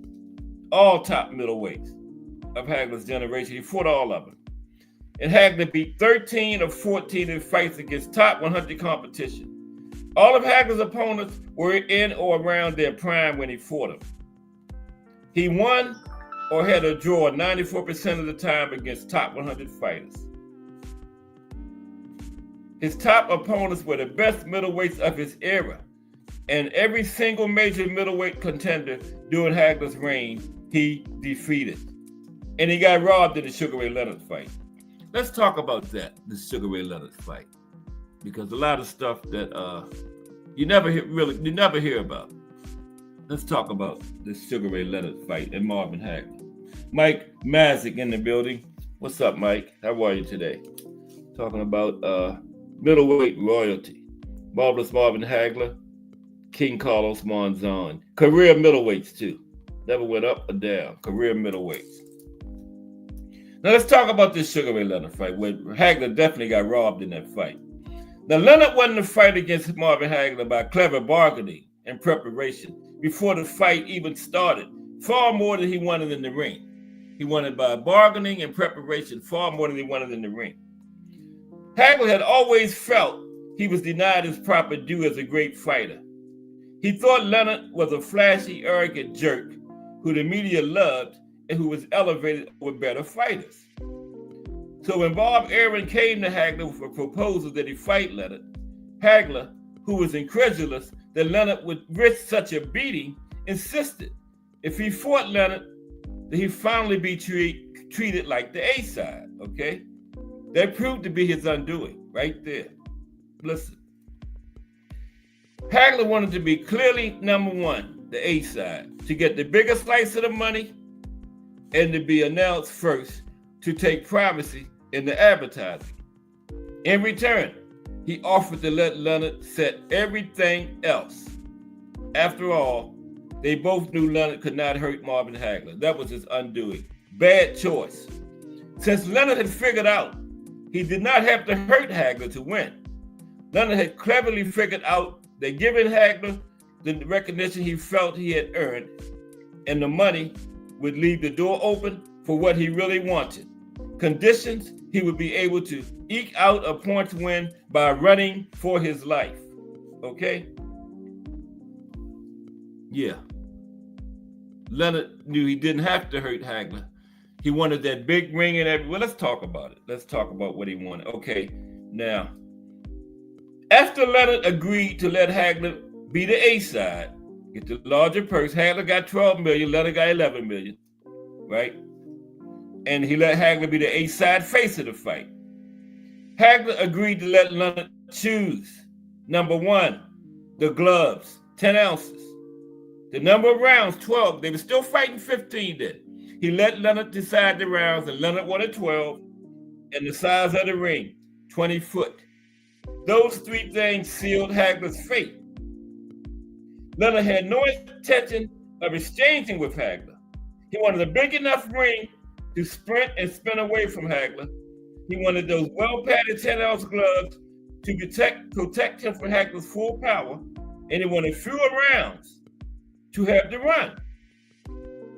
all top middleweights of Hagler's generation. He fought all of them. And Hagler beat 13 of 14 in fights against top 100 competition. All of Hagler's opponents were in or around their prime when he fought them. He won or had a draw 94% of the time against top 100 fighters. His top opponents were the best middleweights of his era, and every single major middleweight contender during Hagler's reign, he defeated. And he got robbed in the Sugar Ray Leonard fight. Let's talk about that, the Sugar Ray Leonard fight, because a lot of stuff that you never hear about. Let's talk about the Sugar Ray Leonard fight and Marvin Hagler. Mike Mazik in the building. What's up, Mike? How are you today? Talking about middleweight royalty. Marvelous Marvin Hagler, King Carlos Monzon. Career middleweights too. Never went up or down. Career middleweights. Now let's talk about this Sugar Ray Leonard fight, where Hagler definitely got robbed in that fight. Now Leonard won the fight against Marvin Hagler by clever bargaining and preparation before the fight even started, far more than he won it in the ring. He won it by bargaining and preparation far more than he won it in the ring. Hagler had always felt he was denied his proper due as a great fighter. He thought Leonard was a flashy, arrogant jerk who the media loved and who was elevated with better fighters. So when Bob Arum came to Hagler with a proposal that he fight Leonard, Hagler, who was incredulous that Leonard would risk such a beating, insisted if he fought Leonard, that he finally be treated like the A-side, okay? That proved to be his undoing, right there. Listen. Hagler wanted to be clearly number one, the A-side, to get the biggest slice of the money and to be announced first, to take primacy in the advertising. In return, he offered to let Leonard set everything else. After all, they both knew Leonard could not hurt Marvin Hagler. That was his undoing. Bad choice. Since Leonard had figured out he did not have to hurt Hagler to win, Leonard had cleverly figured out that giving Hagler the recognition he felt he had earned and the money would leave the door open for what he really wanted. Conditions he would be able to eke out a points win by running for his life. Okay? Yeah. Leonard knew he didn't have to hurt Hagler. He wanted that big ring and everything. Well, let's talk about it. Let's talk about what he wanted. Okay, now, after Leonard agreed to let Hagler be the A side, get the larger purse, Hagler got $12 million, Leonard got $11 million, right? And he let Hagler be the A side face of the fight. Hagler agreed to let Leonard choose. Number one, the gloves, 10 ounces. The number of rounds, 12. They were still fighting 15 then. He let Leonard decide the rounds, and Leonard wanted 12. And the size of the ring, 20 foot. Those three things sealed Hagler's fate. Leonard had no intention of exchanging with Hagler. He wanted a big enough ring to sprint and spin away from Hagler. He wanted those well-padded 10-ounce gloves to protect him from Hagler's full power, and he wanted fewer rounds to have to run.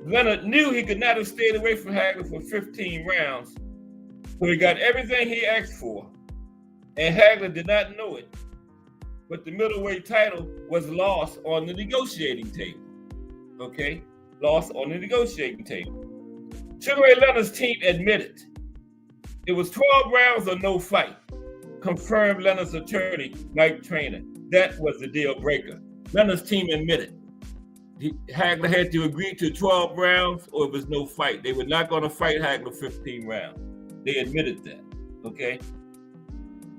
Leonard knew he could not have stayed away from Hagler for 15 rounds, so he got everything he asked for, and Hagler did not know it. But the middleweight title was lost on the negotiating table. Okay? Lost on the negotiating table. Sugar Ray Leonard's team admitted it was 12 rounds or no fight, confirmed Leonard's attorney, Mike Trainer. That was the deal breaker. Leonard's team admitted Hagler had to agree to 12 rounds or it was no fight. They were not going to fight Hagler 15 rounds. They admitted that, okay?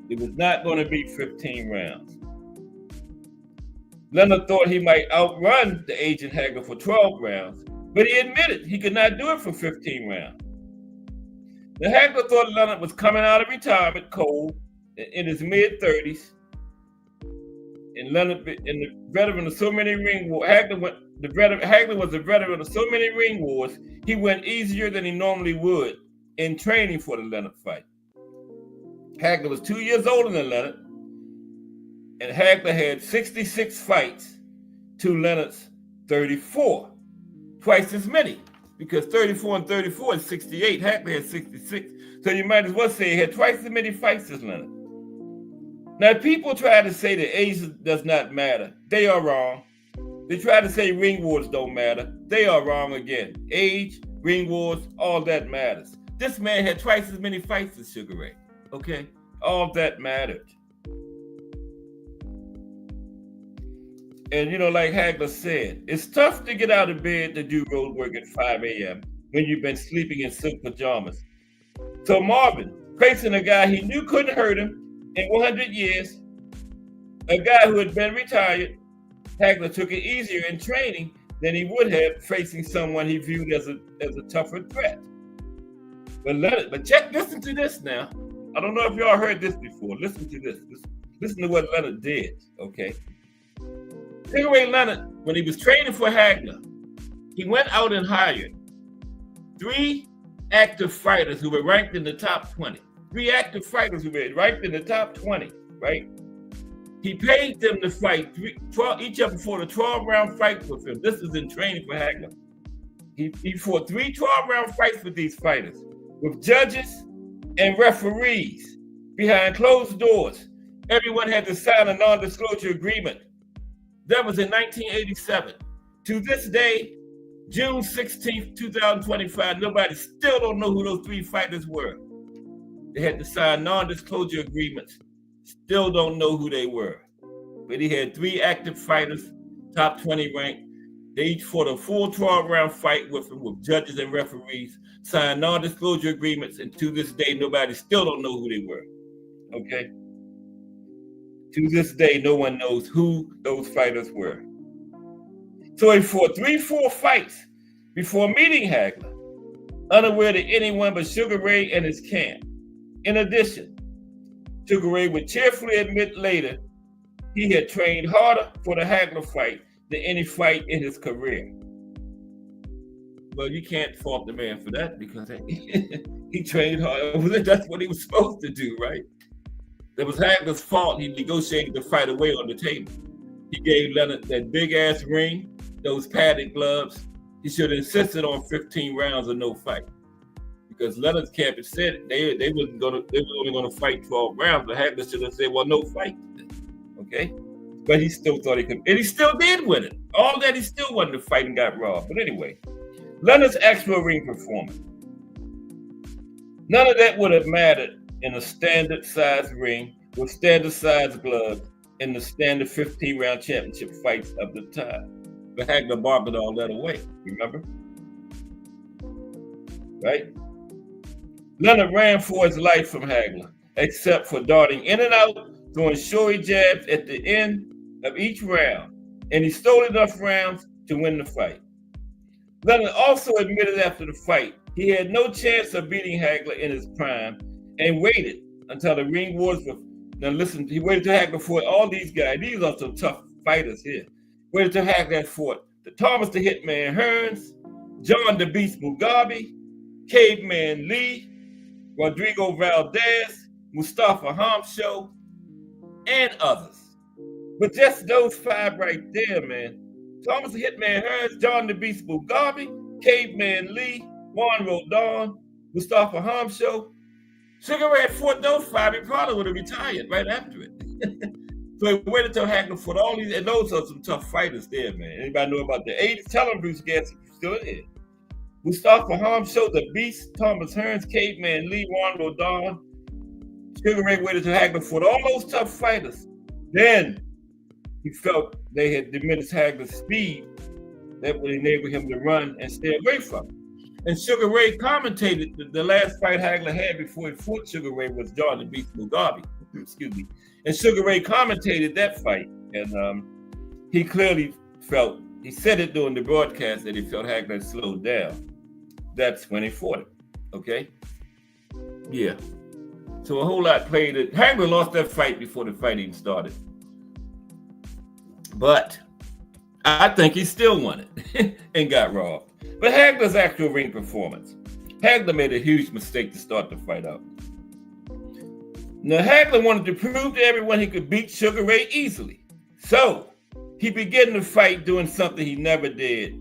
It was not going to be 15 rounds. Leonard thought he might outrun the agent Hagler for 12 rounds, but he admitted he could not do it for 15 rounds. Now, Hagler thought Leonard was coming out of retirement cold in his mid-30s. And Leonard, and the veteran of so many ring wars, Hagler was a veteran of so many ring wars, he went easier than he normally would in training for the Leonard fight. Hagler was 2 years older than Leonard, and Hagler had 66 fights to Leonard's 34, twice as many, because 34 and 34 is 68. Hagler had 66, so you might as well say he had twice as many fights as Leonard. Now, people try to say that age does not matter. They are wrong. They try to say ring wars don't matter. They are wrong again. Age, ring wars, all that matters. This man had twice as many fights as Sugar Ray. Okay? All that mattered. And, like Hagler said, it's tough to get out of bed to do road work at 5 a.m. when you've been sleeping in silk pajamas. So Marvin, facing a guy he knew couldn't hurt him in 100 years, a guy who had been retired, Hagler took it easier in training than he would have facing someone he viewed as a tougher threat. But listen to this now. I don't know if y'all heard this before. Listen to this. Listen to what Leonard did, okay? Sugar Ray Leonard, when he was training for Hagler, he went out and hired 3 active fighters who were ranked in the top 20. 3 active fighters who were ranked in the top 20, right? He paid them to fight 12, each of them fought a 12-round fight with him. This is in training for Hagler. He fought 3 12-round fights with these fighters, with judges and referees behind closed doors. Everyone had to sign a non-disclosure agreement. That was in 1987. To this day, June 16th, 2025, nobody still don't know who those 3 fighters were. They had to sign non-disclosure agreements. Still don't know who they were. But he had 3 active fighters, top 20 ranked. They each fought a full 12-round fight with him, with judges and referees, signed non-disclosure agreements, and to this day, nobody still don't know who they were. Okay? To this day, no one knows who those fighters were. So he fought 3-4 fights before meeting Hagler, unaware to anyone but Sugar Ray and his camp. In addition, Sugar Ray would cheerfully admit later he had trained harder for the Hagler fight than any fight in his career. Well, you can't fault the man for that because he trained hard. That's what he was supposed to do, right? That was Hagler's fault. He negotiated the fight away on the table. He gave Leonard that big ass ring, those padded gloves. He should have insisted on 15 rounds or no fight. Because Leonard's camp had said they were only gonna fight 12 rounds, but Hagler should have said, well, no fight. Okay? But he still thought he could, and he still did win it. All that he still won the fight and got robbed. But anyway, Leonard's actual ring performance. None of that would have mattered in a standard size ring with standard size gloves in the standard 15-round championship fights of the time. But Hagler bargained all that away, remember? Right? Leonard ran for his life from Hagler, except for darting in and out, throwing showy jabs at the end of each round, and he stole enough rounds to win the fight. Leonard also admitted after the fight he had no chance of beating Hagler in his prime and waited until the ring wars were. Now listen, he waited till Hagler fought all these guys. These are some tough fighters here. Waited till Hagler fought the Thomas the Hitman Hearns, John the Beast Mugabe, Caveman Lee, Rodrigo Valdez, Mustafa Hamsho, and others. But just those five right there, man. Thomas the Hitman Hearns, John the Beast Mugabe, Caveman Lee, Juan Rodon, Mustafa Hamsho. Sugar Ray fought those five, he probably would have retired right after it. So he waited till Hagler fought all these, and those are some tough fighters there, man. Anybody know about the 80s? Tell them Bruce Gadsden still in here. Mustafa Hamsho, the Beast, Thomas Hearns, Caveman Lee, Juan Rodon. Sugar Ray waited till Hagler fought all those tough fighters. Then he felt they had diminished Hagler's speed that would enable him to run and stay away from him. And Sugar Ray commentated the last fight Hagler had before he fought Sugar Ray was John the Beast Mugabe. Excuse me. And Sugar Ray commentated that fight, and he clearly felt, he said it during the broadcast that he felt Hagler had slowed down. That's when he fought him. Okay? Yeah. So a whole lot played it. Hagler lost that fight before the fight even started. But I think he still won it and got robbed. But Hagler's actual ring performance. Hagler made a huge mistake to start the fight out. Now, Hagler wanted to prove to everyone he could beat Sugar Ray easily. So, he began the fight doing something he never did.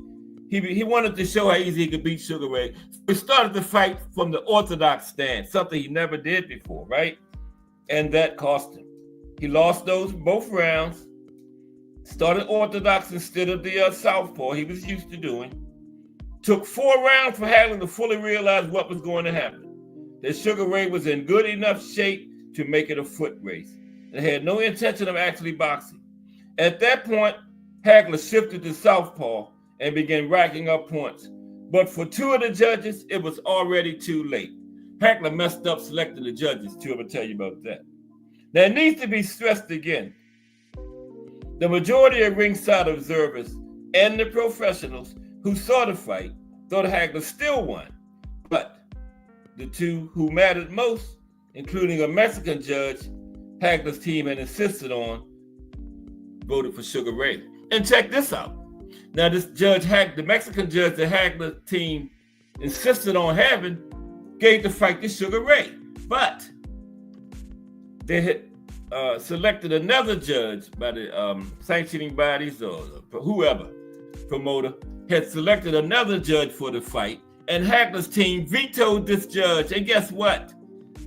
He wanted to show how easy he could beat Sugar Ray. So he started the fight from the orthodox stance, something he never did before, right? And that cost him. He lost those both rounds. Started orthodox instead of the southpaw he was used to doing. Took 4 rounds for Hagler to fully realize what was going to happen. That Sugar Ray was in good enough shape to make it a foot race and had no intention of actually boxing. At that point, Hagler shifted to southpaw and began racking up points. But for 2 of the judges, it was already too late. Hagler messed up selecting the judges too. I'm going to tell you about that. Now, it needs to be stressed again. The majority of ringside observers and the professionals who saw the fight thought Hagler still won. But the 2 who mattered most, including a Mexican judge Hagler's team had insisted on, voted for Sugar Ray. And check this out. Now, this judge, the Mexican judge the Hagler team insisted on having, gave the fight to Sugar Ray. But they had selected another judge by the sanctioning bodies or whoever, promoter, had selected another judge for the fight, and Hagler's team vetoed this judge. And guess what?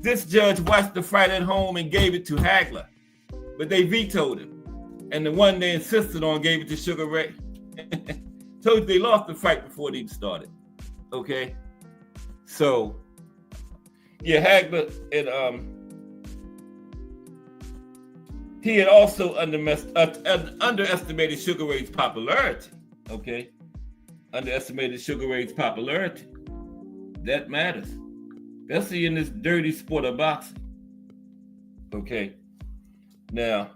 This judge watched the fight at home and gave it to Hagler, but they vetoed him. And the one they insisted on gave it to Sugar Ray. So they lost the fight before it even started. Okay? So, yeah, Hagler, and he had also underestimated Sugar Ray's popularity. Okay? Underestimated Sugar Ray's popularity. That matters. Especially in this dirty sport of boxing. Okay? Now,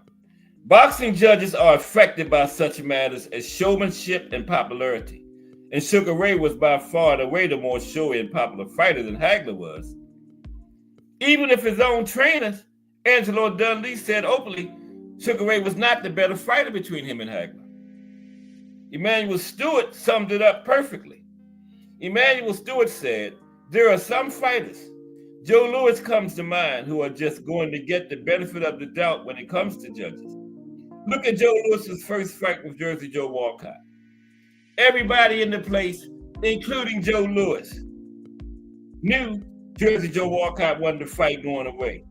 boxing judges are affected by such matters as showmanship and popularity. And Sugar Ray was by far and away the more showy and popular fighter than Hagler was. Even if his own trainers Angelo Dundee said openly Sugar Ray was not the better fighter between him and Hagler. Emanuel Stewart summed it up perfectly. Emanuel Stewart said, there are some fighters, Joe Louis comes to mind, who are just going to get the benefit of the doubt when it comes to judges. Look at Joe Louis's first fight with Jersey Joe Walcott. Everybody in the place, including Joe Louis, knew Jersey Joe Walcott won the fight going away.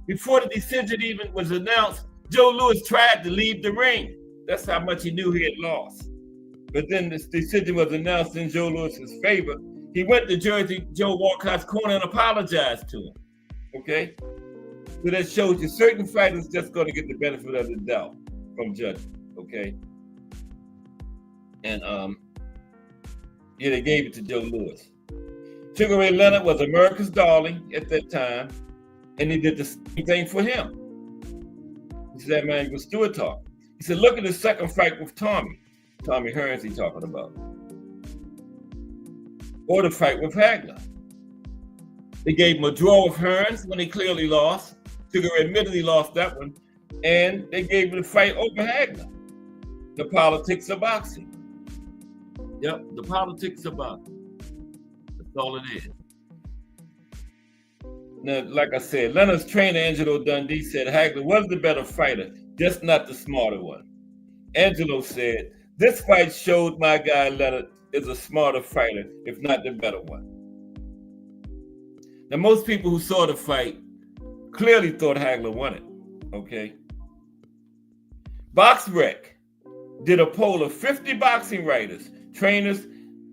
Before the decision even was announced, Joe Louis tried to leave the ring. That's how much he knew he had lost. But then this decision was announced in Joe Louis's favor. He went to Jersey Joe Walcott's corner and apologized to him. Okay? So that shows you certain fighters just going to get the benefit of the doubt from judges. Okay? And yeah, they gave it to Joe Louis. Sugar Ray Leonard was America's darling at that time, and he did the same thing for him. This is that man with Stewart talk. He said, look at the second fight with Tommy Hearns he talking about. Or the fight with Hagler. They gave him a draw with Hearns when he clearly lost. Sugar Ray admittedly lost that one. And they gave him the fight over Hagler. The politics of boxing. Yep, the politics of boxing. That's all it is. Now, like I said, Leonard's trainer, Angelo Dundee, said Hagler was the better fighter, just not the smarter one. Angelo said, this fight showed my guy Leonard is a smarter fighter, if not the better one. Now, most people who saw the fight clearly thought Hagler won it, okay? BoxRec did a poll of 50 boxing writers, trainers,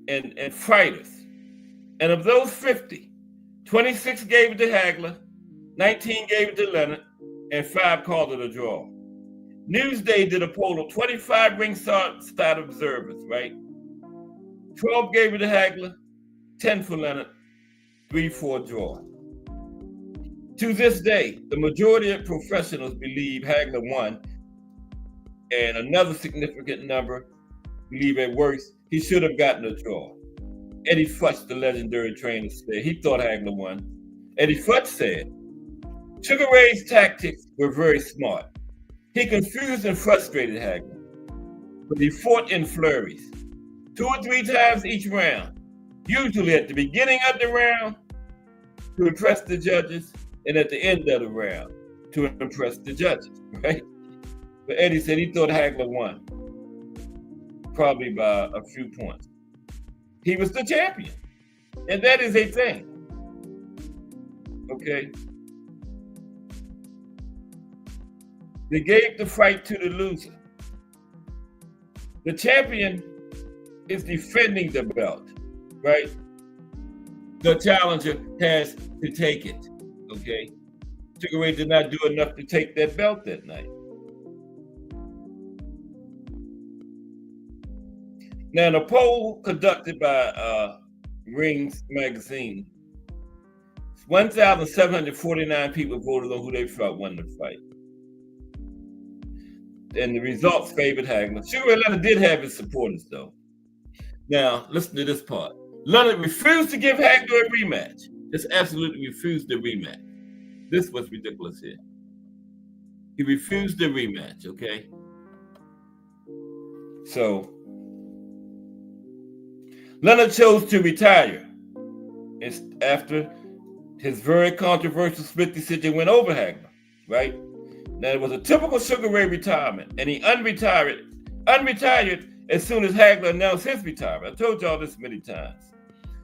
and fighters. And of those 50, 26 gave it to Hagler, 19 gave it to Leonard, and 5 called it a draw. Newsday did a poll of 25 ringside observers, right? 12 gave it to Hagler, 10 for Leonard, 3 for a draw. To this day, the majority of professionals believe Hagler won, and another significant number believe at worst he should have gotten a draw. Eddie Futch, the legendary trainer, said he thought Hagler won. Eddie Futch said, Sugar Ray's tactics were very smart. He confused and frustrated Hagler, but he fought in flurries, 2 or 3 times each round, usually at the beginning of the round to impress the judges, and at the end of the round to impress the judges, right? But Eddie said he thought Hagler won, probably by a few points. He was the champion, and that is a thing, okay? They gave the fight to the loser. The champion is defending the belt, right? The challenger has to take it, okay? Sugar Ray did not do enough to take that belt that night. Now, in a poll conducted by Rings magazine, 1,749 people voted on who they felt won the fight. And the results favored Hagler. Sugar Ray Leonard did have his supporters, though. Now, listen to this part. Leonard refused to give Hagler a rematch. Just absolutely refused the rematch. This was ridiculous here. He refused the rematch, okay? So, Leonard chose to retire after his very controversial split decision went over Hagler, right? Now, it was a typical Sugar Ray retirement, and he unretired as soon as Hagler announced his retirement. I told y'all this many times.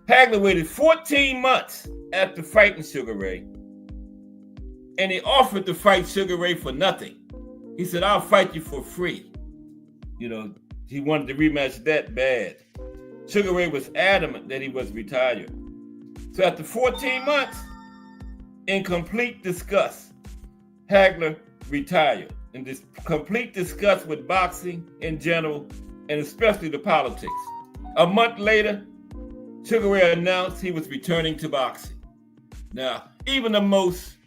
Hagler waited 14 months after fighting Sugar Ray, and he offered to fight Sugar Ray for nothing. He said, I'll fight you for free. You know, he wanted the rematch that bad. Sugar Ray was adamant that he was retired. So after 14 months, in complete disgust, Hagler retired. In this complete disgust with boxing in general, and especially the politics. A month later, Sugar Ray announced he was returning to boxing. Now, even the most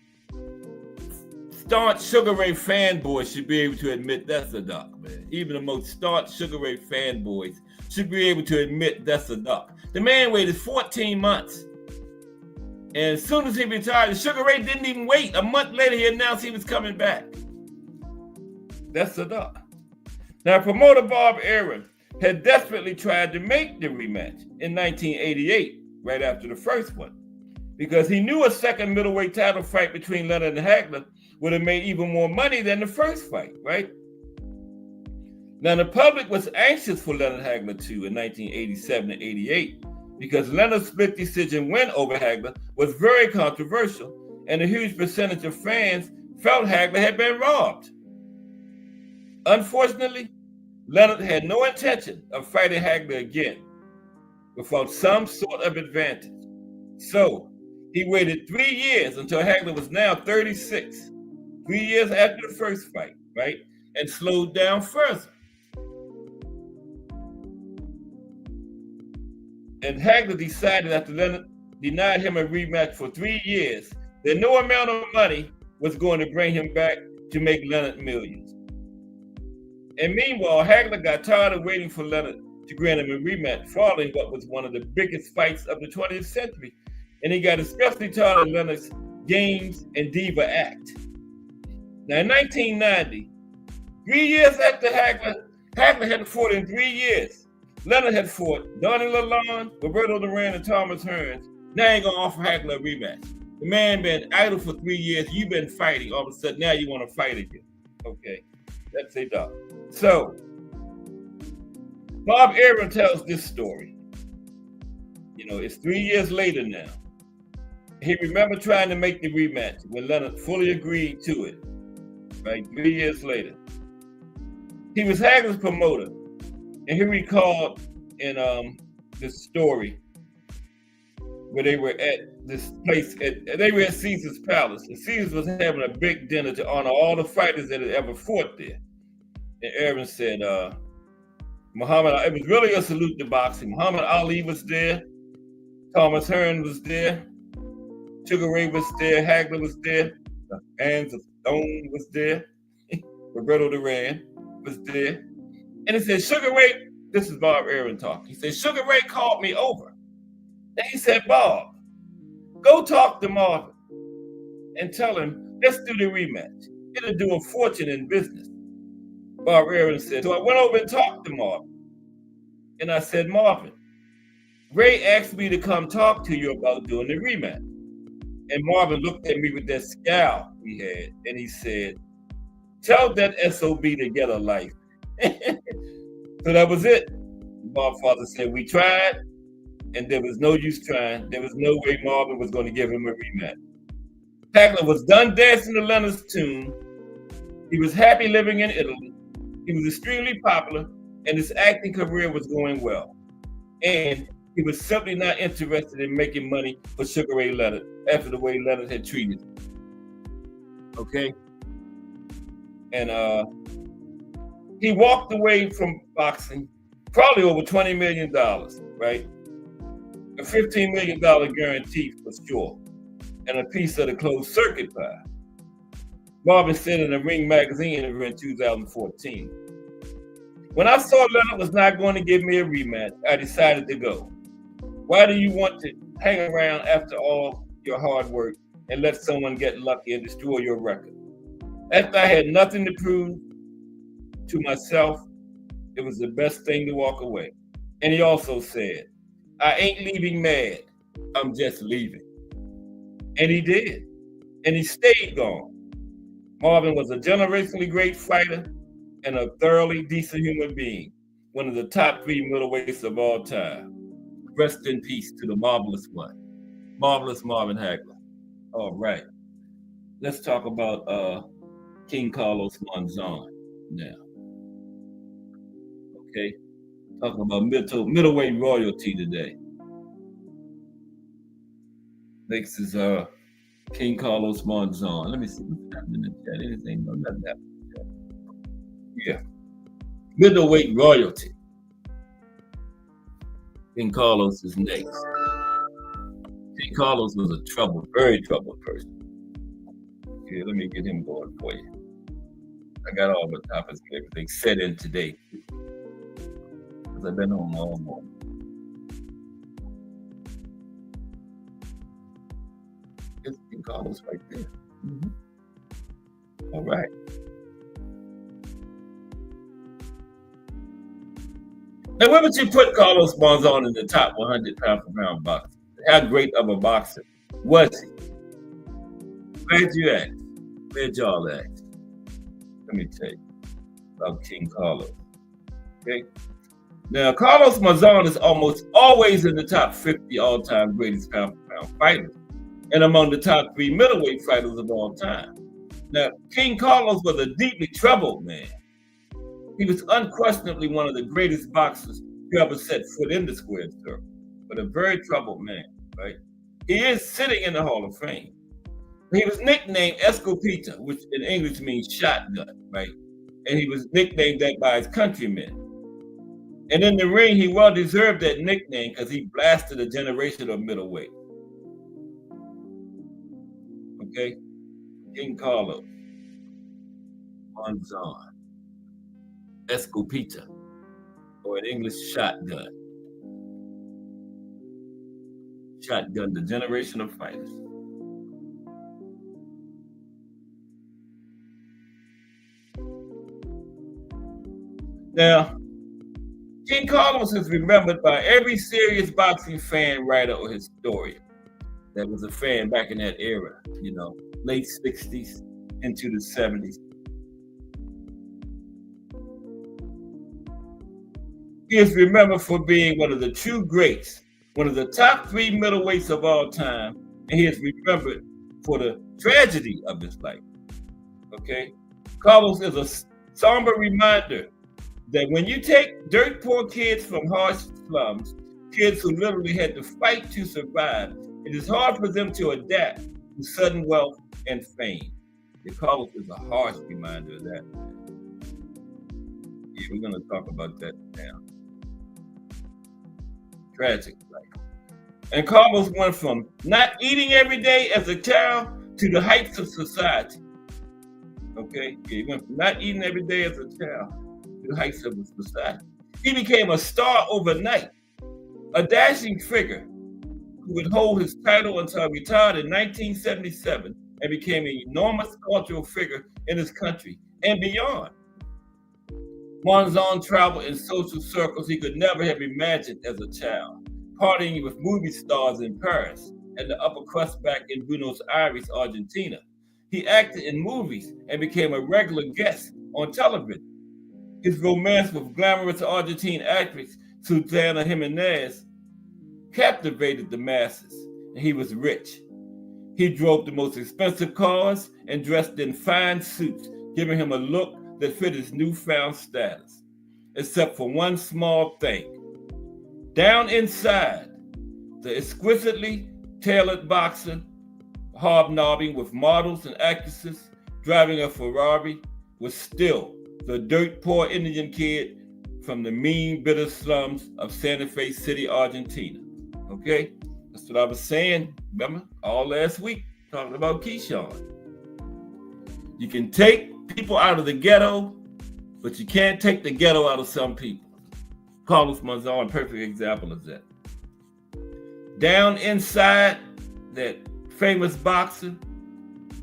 staunch Sugar Ray fanboys should be able to admit that's a duck, man. Even the most staunch Sugar Ray fanboys should be able to admit that's a duck. The man waited 14 months And as soon as he retired, Sugar Ray didn't even wait. A month later, he announced he was coming back. That's the doc. Now, promoter Bob Arum had desperately tried to make the rematch in 1988, right after the first one, because he knew a second middleweight title fight between Leonard and Hagler would have made even more money than the first fight, right? Now, the public was anxious for Leonard Hagler too in 1987 and 88 because Leonard's split decision win over Hagler was very controversial, and a huge percentage of fans felt Hagler had been robbed. Unfortunately, Leonard had no intention of fighting Hagler again without some sort of advantage. So he waited 3 years until Hagler was now 36, 3 years after the first fight, right? And slowed down further. And Hagler decided after Leonard denied him a rematch for 3 years that no amount of money was going to bring him back to make Leonard millions. And meanwhile, Hagler got tired of waiting for Leonard to grant him a rematch following what was one of the biggest fights of the 20th century. And he got especially tired of Leonard's games and diva act. Now in 1990, 3 years after Hagler hadn't fought in 3 years. Leonard had fought Donnie Lalonde, Roberto Duran, and Thomas Hearns. Now you're going to offer Hagler a rematch. The man been idle for 3 years. You've been fighting. All of a sudden, now you want to fight again. Okay, that's a dog. So, Bob Arum tells this story. You know, it's 3 years later now. He remembered trying to make the rematch when Leonard fully agreed to it. Right, 3 years later. He was Hagler's promoter. And he recalled in this story where they were at this place, they were at Caesar's Palace. And Caesar was having a big dinner to honor all the fighters that had ever fought there. And Arum said, it was really a salute to boxing. Muhammad Ali was there. Thomas Hearns was there. Sugar Ray was there. Hagler was there. The Hands of Stone was there. Roberto Duran was there. And he said, Sugar Ray, this is Bob Arum talking. He said, Sugar Ray called me over. And he said, Bob, go talk to Marvin and tell him, let's do the rematch. It'll do a fortune in business. Bob Arum said, so I went over and talked to Marvin. And I said, Marvin, Ray asked me to come talk to you about doing the rematch. And Marvin looked at me with that scowl he had, and he said, tell that SOB to get a life. So that was it. Bob's father said, we tried, and there was no use trying. There was no way Marvin was going to give him a rematch. Hagler was done dancing to Leonard's tune. He was happy living in Italy. He was extremely popular, and his acting career was going well. And he was simply not interested in making money for Sugar Ray Leonard after the way Leonard had treated him. Okay? And he walked away from boxing probably over $20 million, right? A $15 million guarantee for sure, and a piece of the closed circuit pie. Marvin said in a Ring magazine interview in 2014, when I saw Leonard was not going to give me a rematch, I decided to go. Why do you want to hang around after all your hard work and let someone get lucky and destroy your record? After I had nothing to prove to myself, it was the best thing to walk away. And he also said, I ain't leaving mad, I'm just leaving. And he did. And he stayed gone. Marvin was a generationally great fighter and a thoroughly decent human being, one of the top 3 middleweights of all time. Rest in peace to the marvelous one, marvelous Marvin Hagler. All right, let's talk about King Carlos Monzon now. Okay, talking about middleweight royalty today. Next is King Carlos Monzon. Let me see what's happening in the chat. Anything? No, nothing happening. Yeah, middleweight royalty. King Carlos is next. King Carlos was a very troubled person. Okay, let me get him going for you. I got all the topics and everything set in today because I've been on all morning. King Carlos right there. Mm-hmm. All right. Now, where would you put Carlos Monzon in the top 100 pound for pound boxer? How great of a boxer was he? Glad you asked. Glad y'all asked. Let me tell you about King Carlos. Okay. Now, Carlos Monzon is almost always in the top 50 all-time greatest pound-for-pound fighters and among the top 3 middleweight fighters of all time. Now, King Carlos was a deeply troubled man. He was unquestionably one of the greatest boxers who ever set foot in the square circle, but a very troubled man, right? He is sitting in the Hall of Fame. He was nicknamed Escopeta, which in English means shotgun, right? And he was nicknamed that by his countrymen. And in the ring, he well deserved that nickname because he blasted a generation of middleweight. Okay? King Carlos Monzon, Escopeta, or in English, shotgun. Shotgun, the generation of fighters. Now, King Carlos is remembered by every serious boxing fan, writer, or historian that was a fan back in that era, late 60s into the 70s. He is remembered for being one of the true greats, one of the top 3 middleweights of all time, and he is remembered for the tragedy of his life. Okay? Carlos is a somber reminder that when you take dirt poor kids from harsh slums, kids who literally had to fight to survive, it is hard for them to adapt to sudden wealth and fame. Carlos is a harsh reminder of that. Yeah, we're going to talk about that now. Tragic life. And Carlos went from not eating every day as a child to the heights of society. Okay? He went from not eating every day as a child to the heights of society. He became a star overnight, a dashing figure who would hold his title until he retired in 1977 and became an enormous cultural figure in his country and beyond. Monzon traveled in social circles he could never have imagined as a child, partying with movie stars in Paris and the upper crust back in Buenos Aires, Argentina. He acted in movies and became a regular guest on television. His romance with glamorous Argentine actress Susana Jimenez captivated the masses, and he was rich. He drove the most expensive cars and dressed in fine suits, giving him a look that fit his newfound status, except for one small thing. Down inside, the exquisitely tailored boxer, hobnobbing with models and actresses, driving a Ferrari, was still the dirt poor Indian kid from the mean, bitter slums of Santa Fe City, Argentina. Okay? That's what I was saying, remember, all last week, talking about Keyshawn. You can take people out of the ghetto, but you can't take the ghetto out of some people. Carlos Monzon, perfect example of that. Down inside, that famous boxer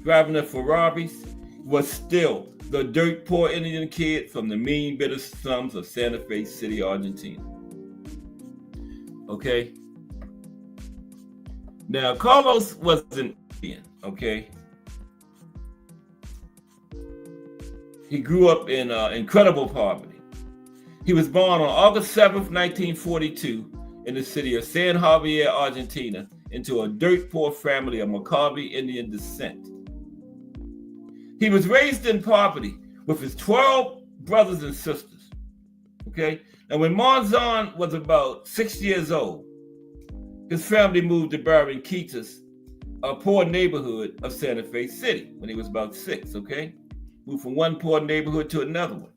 driving the Ferraris was still the dirt poor Indian kid from the mean, bitter slums of Santa Fe City, Argentina. Okay? Now, Carlos wasn't Indian, okay? He grew up in incredible poverty. He was born on August 7th, 1942, in the city of San Javier, Argentina, into a dirt poor family of Maccabi Indian descent. He was raised in poverty with his 12 brothers and sisters. Okay? And when Monzon was about 6 years old, his family moved to Barranquitas, a poor neighborhood of Santa Fe City, when he was about 6, okay? Moved from one poor neighborhood to another one.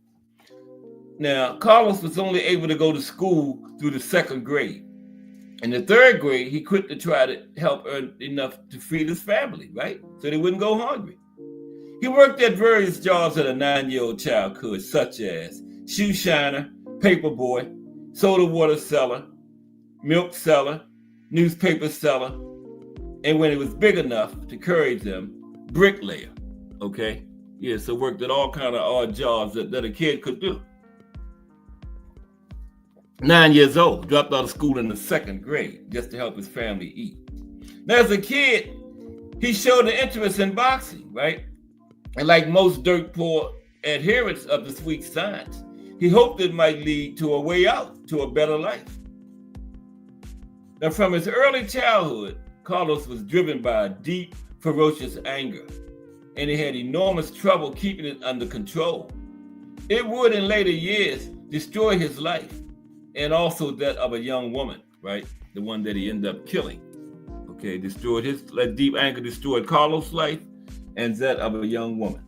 Now, Carlos was only able to go to school through the 2nd grade. In the 3rd grade, he quit to try to help earn enough to feed his family, right? So they wouldn't go hungry. He worked at various jobs that a 9-year-old child could, such as shoe shiner, paper boy, soda water seller, milk seller, newspaper seller. and when it was big enough to carry them, bricklayer. Okay, yeah, so worked at all kind of odd jobs that a kid could do. 9 years old, dropped out of school in the 2nd grade just to help his family eat. Now, as a kid, he showed an interest in boxing, right? And like most dirt poor adherents of the sweet science, he hoped it might lead to a way out, to a better life. Now, from his early childhood, Carlos was driven by a deep, ferocious anger, and he had enormous trouble keeping it under control. It would, in later years, destroy his life, and also that of a young woman, right? The one that he ended up killing. Okay, destroyed his deep anger, destroyed Carlos' life, and that of a young woman.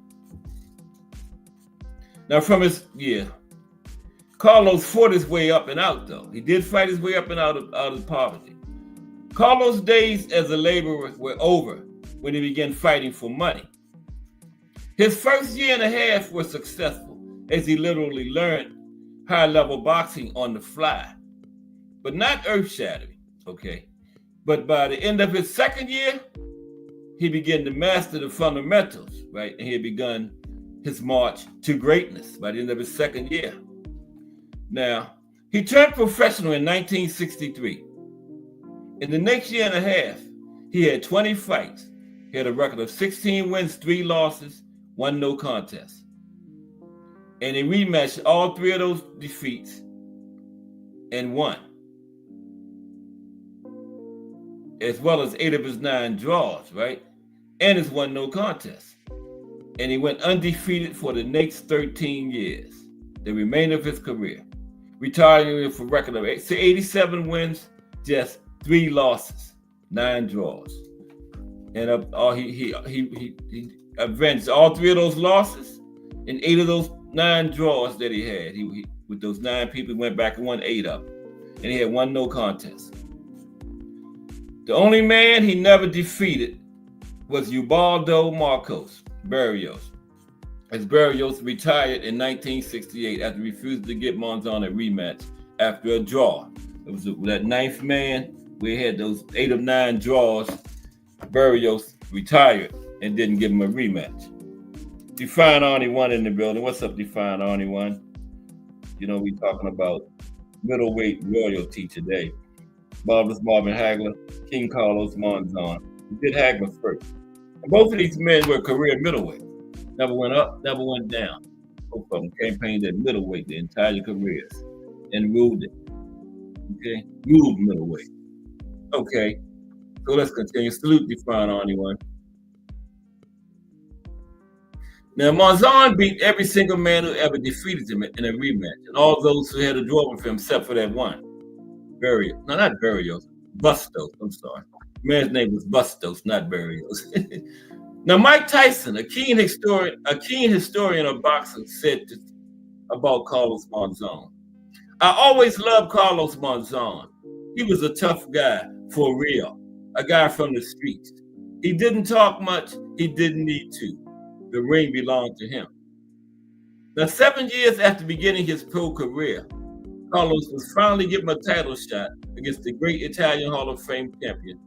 Now, from his Carlos fought his way up and out, though. He did fight his way up and out of poverty. Carlos' days as a laborer were over when he began fighting for money. His first year and a half was successful, as he literally learned high-level boxing on the fly, but not earth-shattering, okay? But by the end of his 2nd year, he began to master the fundamentals, right? And he had begun his march to greatness by the end of his 2nd year. Now, he turned professional in 1963. In the next year and a half, he had 20 fights. He had a record of 16 wins, 3 losses, 1 no contest. And he rematched all 3 of those defeats and won, as well as 8 of his 9 draws, right? And his 1 no contest. And he went undefeated for the next 13 years, the remainder of his career, retiring with a record of 87 wins, just 3 losses, 9 draws. And he avenged all 3 of those losses and 8 of those 9 draws that he had. He with those 9 people, went back and won 8 of them. And he had 1 no contest. The only man he never defeated was Ubaldo Marcos Barrios, as Barrios retired in 1968 after refusing to give Monzon a rematch after a draw. It was that 9th man where he had those 8 of 9 draws. Barrios retired and didn't give him a rematch. Define Arnie One in the building. What's up, Define Arnie One? You know, we talking about middleweight royalty today. Marvelous Marvin Hagler, King Carlos Monzon. We did Hagler first. And both of these men were career middleweight. Never went up, never went down. Both of them campaigned at middleweight their entire careers and ruled it. Okay, ruled middleweight. Okay, so let's continue. Salute Define Arnie One. Now, Monzon beat every single man who ever defeated him in a rematch, and all those who had a draw with him except for that one. Barrios. No, not Barrios. Bustos. I'm sorry. The man's name was Bustos, not Barrios. Now, Mike Tyson, a keen historian of boxing, said about Carlos Monzon, "I always loved Carlos Monzon. He was a tough guy, for real, a guy from the streets. He didn't talk much. He didn't need to. The ring belonged to him." Now, 7 years after beginning his pro career, Carlos was finally given a title shot against the great Italian Hall of Fame champion,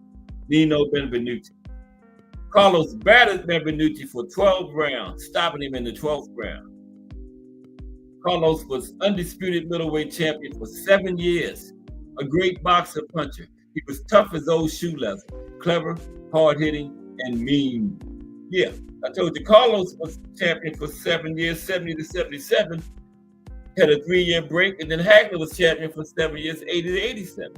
Nino Benvenuti. Carlos battered Benvenuti for 12 rounds, stopping him in the 12th round. Carlos was undisputed middleweight champion for 7 years, a great boxer puncher. He was tough as old shoe leather, clever, hard-hitting, and mean. Yeah, I told you, Carlos was champion for 7 years, 70 to 77. Had a 3-year break, and then Hagler was champion for 7 years, 80 to 87.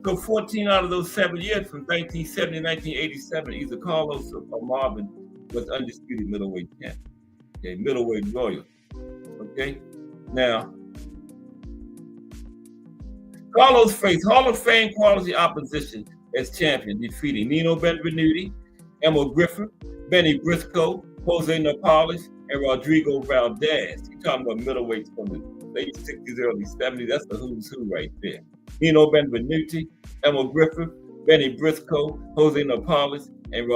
So 14 out of those 7 years, from 1970 to 1987, either Carlos or Marvin was undisputed middleweight champion. Okay, middleweight royal. Okay, now Carlos faced Hall of Fame quality opposition as champion, defeating Nino Benvenuti, Emil Griffith, Benny Briscoe, Jose Napales, and Rodrigo Valdez. You're talking about middleweights from the late 60s, early 70s. That's the who's who right there. Nino Benvenuti, Emil Griffith, Benny Briscoe, Jose Napales, and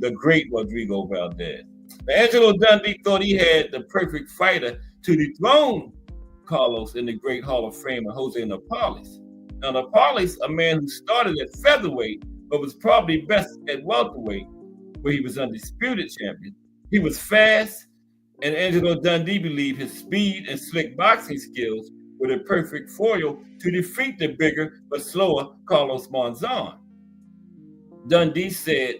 the great Rodrigo Valdez. Now, Angelo Dundee thought he had the perfect fighter to dethrone Carlos in the great Hall of Famer, Jose Napales. Now, Napales, a man who started at featherweight, but was probably best at welterweight, where he was undisputed champion. He was fast, and Angelo Dundee believed his speed and slick boxing skills were the perfect foil to defeat the bigger but slower Carlos Monzon. Dundee said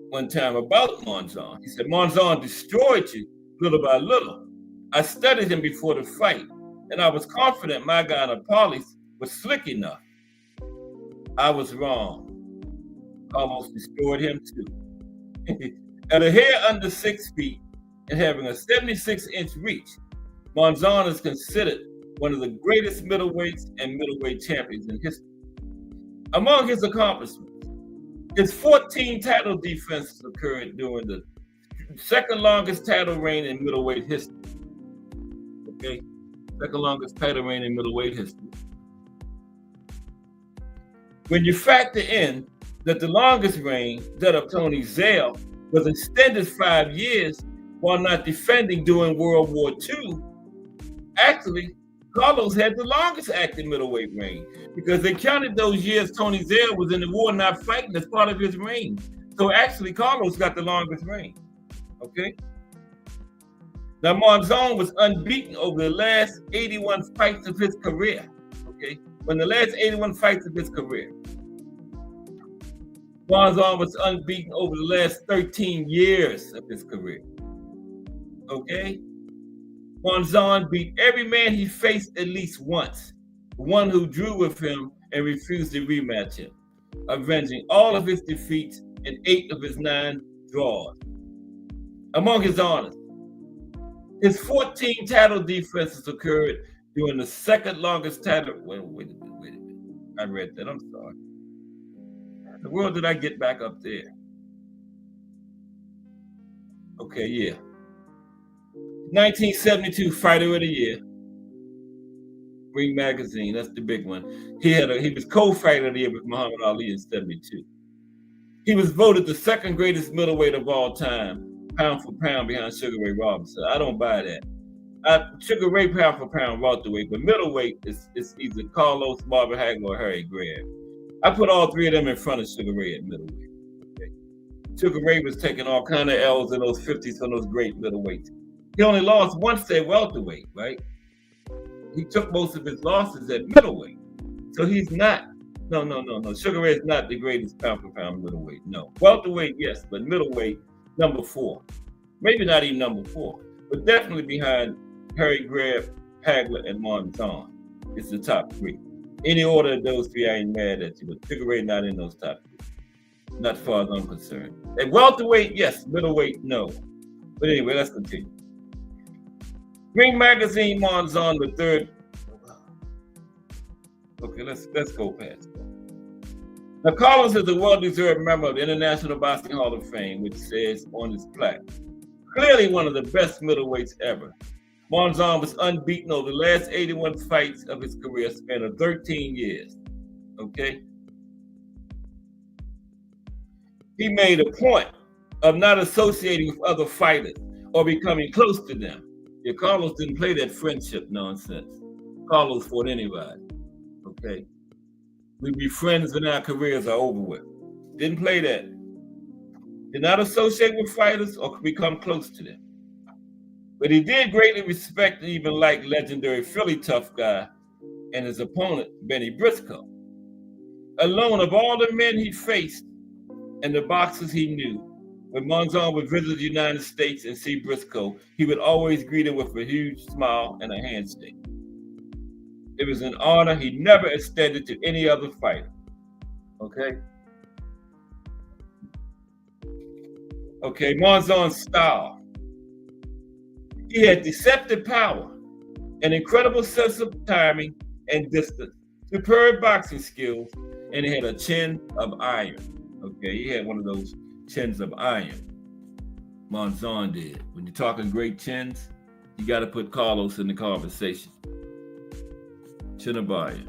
one time about Monzon, he said, Monzon destroyed you little by little. I studied him before the fight, and I was confident my guy Napolis was slick enough. I was wrong. Almost destroyed him too. At a hair under 6 feet and having a 76-inch reach, Monzon is considered one of the greatest middleweights and middleweight champions in history. Among his accomplishments, his 14 title defenses occurred during the second longest title reign in middleweight history. Okay, second longest title reign in middleweight history. When you factor in that the longest reign, that of Tony Zell, was extended 5 years while not defending during World War II, actually, Carlos had the longest active middleweight reign because they counted those years Tony Zell was in the war not fighting as part of his reign. So actually, Carlos got the longest reign. Okay. Now, Monzon was unbeaten over the last 81 fights of his career. Okay. When the last 81 fights of his career, Monzon was unbeaten over the last 13 years of his career. Okay. Monzon beat every man he faced at least once, one who drew with him and refused to rematch him, avenging all of his defeats and 8 of his 9 draws. Among his honors, his 14 title defenses occurred during the second longest title. Wait a minute. I read that. I'm sorry. The world did I get back up there? Okay, yeah. 1972 Fighter of the Year. Ring Magazine, that's the big one. He was co-fighter of the year with Muhammad Ali in 72. He was voted the second greatest middleweight of all time, pound for pound behind Sugar Ray Robinson. I don't buy that. Sugar Ray pound for pound welterweight, but middleweight is either Carlos, Marvin Hagler, or Harry Graham. I put all 3 of them in front of Sugar Ray at middleweight. Okay. Sugar Ray was taking all kind of L's in those 50s from those great middleweights. He only lost once at welterweight, right? He took most of his losses at middleweight. So he's not, no. Sugar Ray is not the greatest pound for pound middleweight, no. Welterweight, yes, but middleweight, number 4. Maybe not even number 4, but definitely behind Harry Graham, Hagler, and Monzon. It's the top 3. Any order of those 3, I ain't mad at you, but Sugar Ray not in those top 3. Not as far as I'm concerned. At welterweight, yes. Middleweight, no. But anyway, let's continue. Ring Magazine, Monzon the third. Okay, let's go past that. Now, Carlos is a well-deserved member of the International Boxing Hall of Fame, which says on his plaque, clearly one of the best middleweights ever. Monzon was unbeaten over the last 81 fights of his career, span of 13 years. Okay? He made a point of not associating with other fighters or becoming close to them. Yeah, Carlos didn't play that friendship nonsense. Carlos fought anybody. Okay? We'd be friends when our careers are over with. Didn't play that. Did not associate with fighters or become close to them. But he did greatly respect and even like legendary Philly tough guy and his opponent, Benny Briscoe. Alone of all the men he faced and the boxers he knew, when Monzon would visit the United States and see Briscoe, he would always greet him with a huge smile and a handshake. It was an honor he never extended to any other fighter. Okay? Okay, Monzon's style. He had deceptive power, an incredible sense of timing and distance, superb boxing skills, and he had a chin of iron. Okay, he had one of those chins of iron. Monzon did. When you're talking great chins, you got to put Carlos in the conversation. Chin of iron.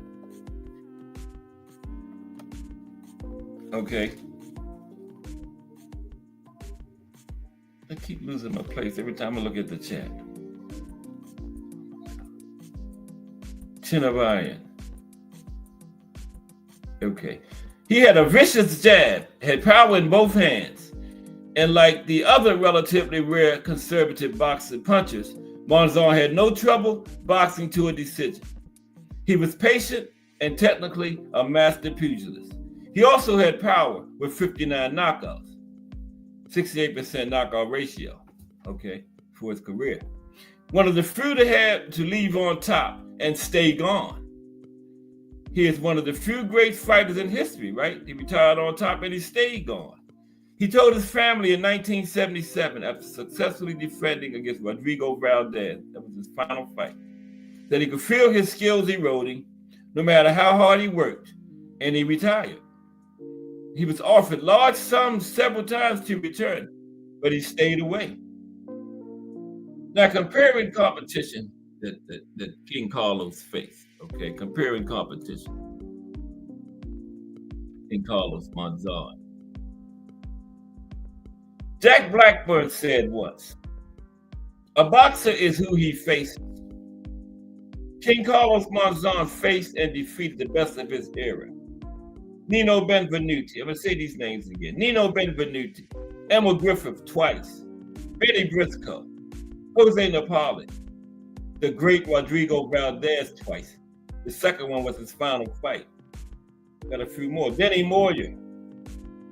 Okay. I keep losing my place every time I look at the chat. Chin of iron. Okay. He had a vicious jab, had power in both hands, and like the other relatively rare conservative boxing punchers, Monzon had no trouble boxing to a decision. He was patient and technically a master pugilist. He also had power with 59 knockouts, 68% knockout ratio, okay, for his career. One of the few to have to leave on top and stay gone. He is one of the few great fighters in history, right? He retired on top and he stayed gone. He told his family in 1977, after successfully defending against Rodrigo Valdez, that was his final fight, that he could feel his skills eroding no matter how hard he worked, and he retired. He was offered large sums several times to return, but he stayed away. Now, comparing competition that King Carlos faced, okay, comparing competition. King Carlos Monzon. Jack Blackburn said once, a boxer is who he faces. King Carlos Monzon faced and defeated the best of his era. Nino Benvenuti, I'm going to say these names again. Nino Benvenuti, Emil Griffith twice, Benny Briscoe, Jose Napoleon, the great Rodrigo Valdez twice. The second one was his final fight. Got a few more. Denny Moyer,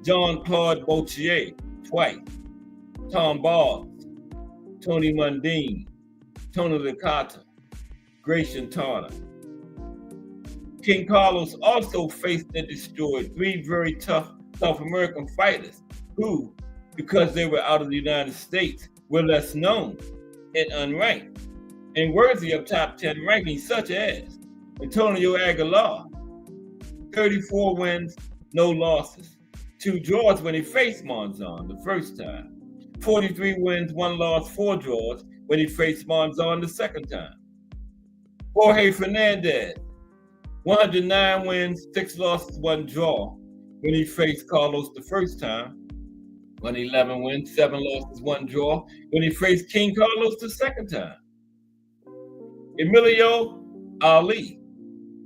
Jean-Claude Gaultier twice, Tom Boggs, Tony Mundine, Tony Licata, Grayson Turner. King Carlos also faced and destroyed three very tough South American fighters who, because they were out of the United States, were less known and unranked and worthy of top 10 rankings, such as Antonio Aguilar, 34 wins, no losses, 2 draws when he faced Monzon the first time, 43 wins, 1 loss, 4 draws when he faced Monzon the second time. Jorge Fernandez, 109 wins, 6 losses, 1 draw when he faced Carlos the first time. 111 wins, 7 losses, 1 draw when he faced King Carlos the second time. Emilio Ali,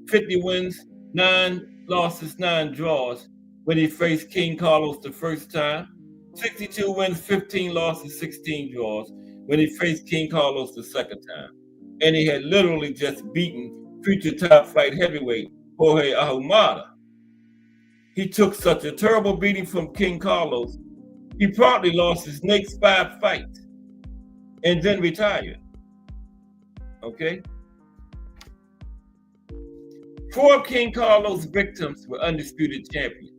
50 wins, 9 losses, 9 draws when he faced King Carlos the first time. 62 wins, 15 losses, 16 draws when he faced King Carlos the second time. And he had literally just beaten future top flight heavyweight Jorge Ahumada. He took such a terrible beating from King Carlos, he promptly lost his next 5 fights and then retired. Okay? 4 of King Carlos' victims were undisputed champions,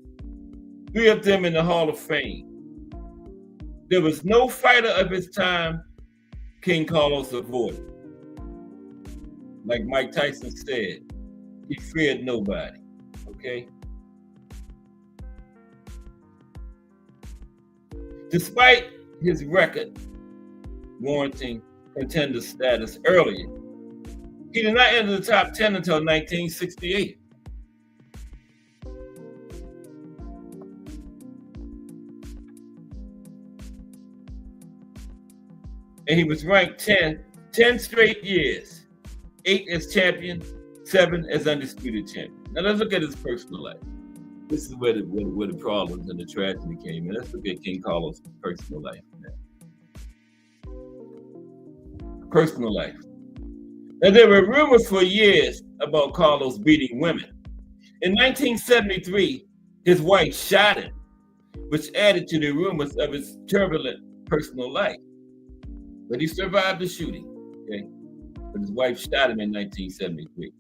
3 of them in the Hall of Fame. There was no fighter of his time King Carlos avoided. Like Mike Tyson said, he feared nobody, okay? Despite his record warranting contender status earlier, he did not enter the top 10 until 1968. And he was ranked 10 straight years. 8 as champion, 7 as undisputed champion. Now let's look at his personal life. This is where the problems and the tragedy came in. Let's look at King Carlos' personal life. Personal life. Now there were rumors for years about Carlos beating women. In 1973, his wife shot him, which added to the rumors of his turbulent personal life. But he survived the shooting, okay? But his wife shot him in 1973.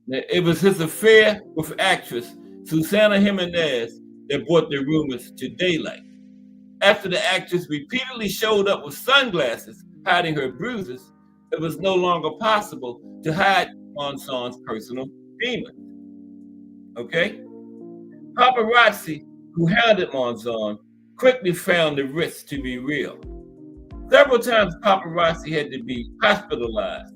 Now, it was his affair with actress Susana Jimenez that brought the rumors to daylight. After the actress repeatedly showed up with sunglasses hiding her bruises, it was no longer possible to hide Monzon's personal demons. Okay? Paparazzi who hounded Monzon quickly found the risks to be real. Several times paparazzi had to be hospitalized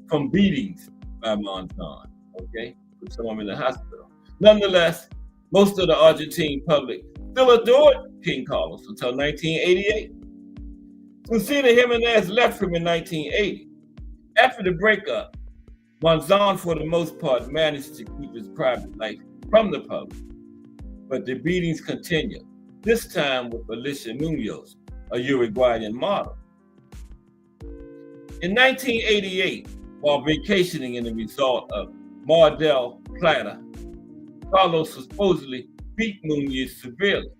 from beatings by Monzon, okay? Put someone in the hospital. Nonetheless, most of the Argentine public still adored King Carlos until 1988. Susana Jimenez left him in 1980. After the breakup, Monzon, for the most part, managed to keep his private life from the public. but the beatings continued, this time with Alicia Munoz, a Uruguayan model. In 1988, while vacationing in the resort of Mar del Plata, Carlos supposedly beat Munoz severely.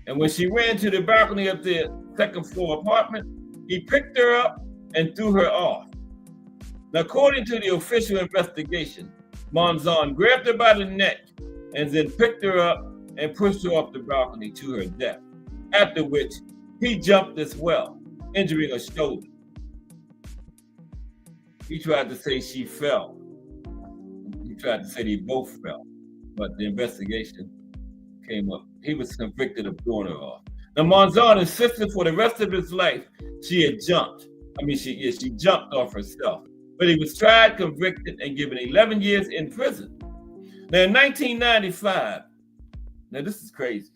And when she ran to the balcony of their second floor apartment, he picked her up and threw her off. Now, according to the official investigation, Monzon grabbed her by the neck and then picked her up and pushed her off the balcony to her death, after which he jumped as well, injuring her shoulder. He tried to say she fell. He tried to say they both fell, but the investigation came up. He was convicted of throwing her off. Now, Monzon insisted for the rest of his life she had jumped. She jumped off herself. But he was tried, convicted, and given 11 years in prison. Now, in 1995, now this is crazy,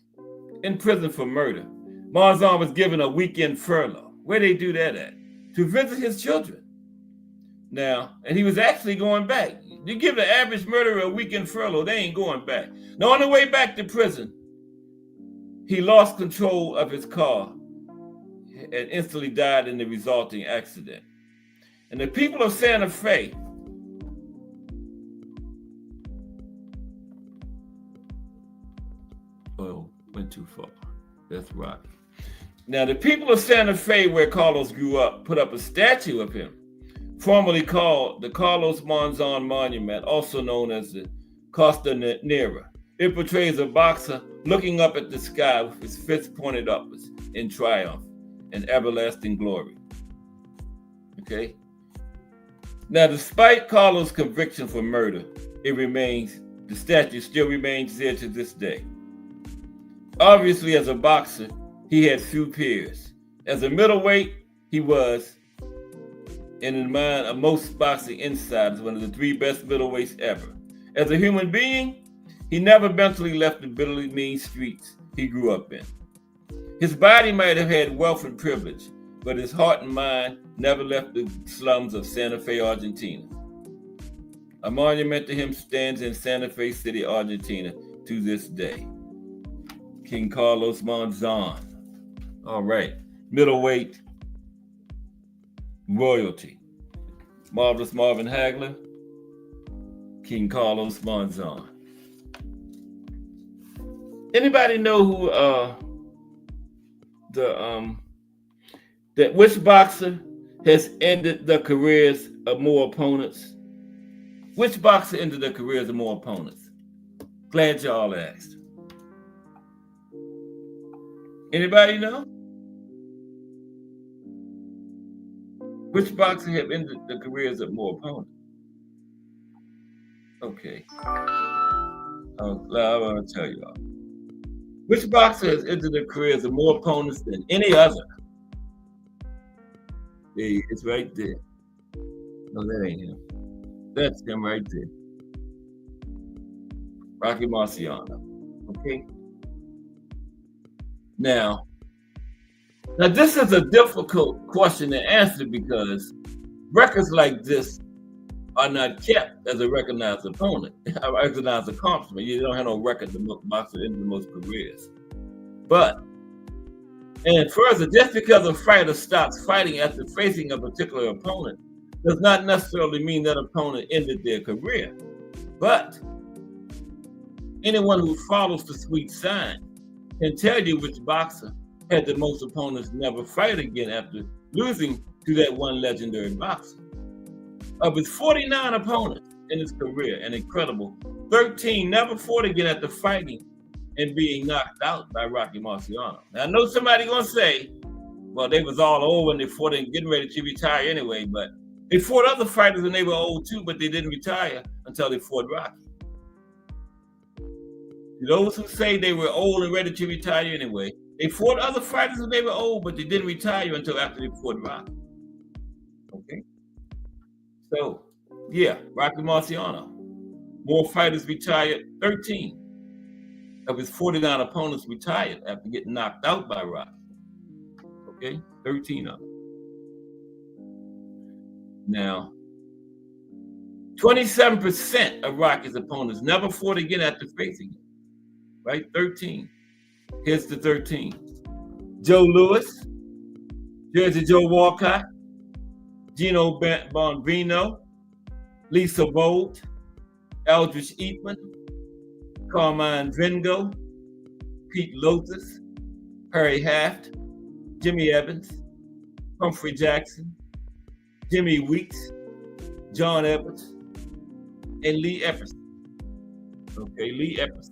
in prison for murder, Monzon was given a weekend furlough. Where they do that at? To visit his children. Now, and he was actually going back. You give the average murderer a weekend furlough, they ain't going back. Now, on the way back to prison, he lost control of his car and instantly died in the resulting accident. And the people of Santa Fe went too far. That's right. Now, the people of Santa Fe, where Carlos grew up, put up a statue of him, formerly called the Carlos Monzon Monument, also known as the Costanera. It portrays a boxer looking up at the sky with his fists pointed upwards in triumph and everlasting glory. Okay? Now, despite Carlos' conviction for murder, the statue still remains there to this day. Obviously, as a boxer, he had few peers. As a middleweight, he was, in the mind of most boxing insiders, one of the 3 best middleweights ever. As a human being, he never mentally left the bitterly mean streets he grew up in. His body might have had wealth and privilege, but his heart and mind never left the slums of Santa Fe, Argentina. A monument to him stands in Santa Fe City, Argentina, to this day. King Carlos Monzon. All right, middleweight royalty. Marvelous Marvin Hagler, King Carlos Monzon. Anybody know who which boxer has ended the careers of more opponents? Which boxer ended the careers of more opponents? Glad y'all asked. Anybody know? Which boxer have ended the careers of more opponents? Okay. I want to tell y'all. Which boxer has ended the careers of more opponents than any other? Yeah, it's right there. No, that ain't him. That's him right there. Rocky Marciano. Okay. Now this is a difficult question to answer because records like this are not kept as a recognized opponent, a recognized accomplishment. You don't have no record to boxer into the most careers. And further, just because a fighter stops fighting after facing a particular opponent does not necessarily mean that opponent ended their career. But anyone who follows the sweet sign can tell you which boxer had the most opponents never fight again after losing to that one legendary boxer. Of his 49 opponents in his career, an incredible 13 never fought again after fighting and being knocked out by Rocky Marciano. Now, I know somebody gonna say, well, they was all old when they fought and getting ready to retire anyway, but they fought other fighters when they were old too, but they didn't retire until they fought Rocky. Those who say they were old and ready to retire anyway, they fought other fighters when they were old, but they didn't retire until after they fought Rocky. Okay? So, yeah, Rocky Marciano. More fighters retired, 13 of his 49 opponents retired after getting knocked out by Rocky. Okay? 13 of them. Now, 27% of Rocky's opponents never fought again after facing him. right? 13. Here's the 13. Joe Louis, Jersey Joe Walcott, Gino Bonvino, Lisa Bolt, Aldrich Eatman, Carmine Vengo, Pete Lotus, Harry Haft, Jimmy Evans, Humphrey Jackson, Jimmy Weeks, John Edwards, and Lee Epperson. Okay, Lee Epperson.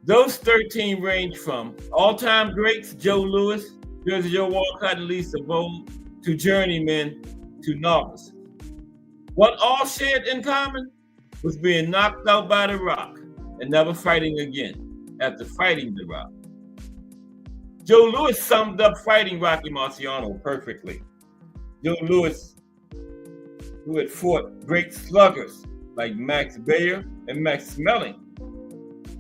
Those 13 range from all-time greats, Joe Louis, Jersey Joe Walcott, and Lisa Bold, to journeymen, to novices. What all shared in common was being knocked out by The Rock and never fighting again after fighting The Rock. Joe Louis summed up fighting Rocky Marciano perfectly. Joe Louis, who had fought great sluggers like Max Baer and Max Smelling,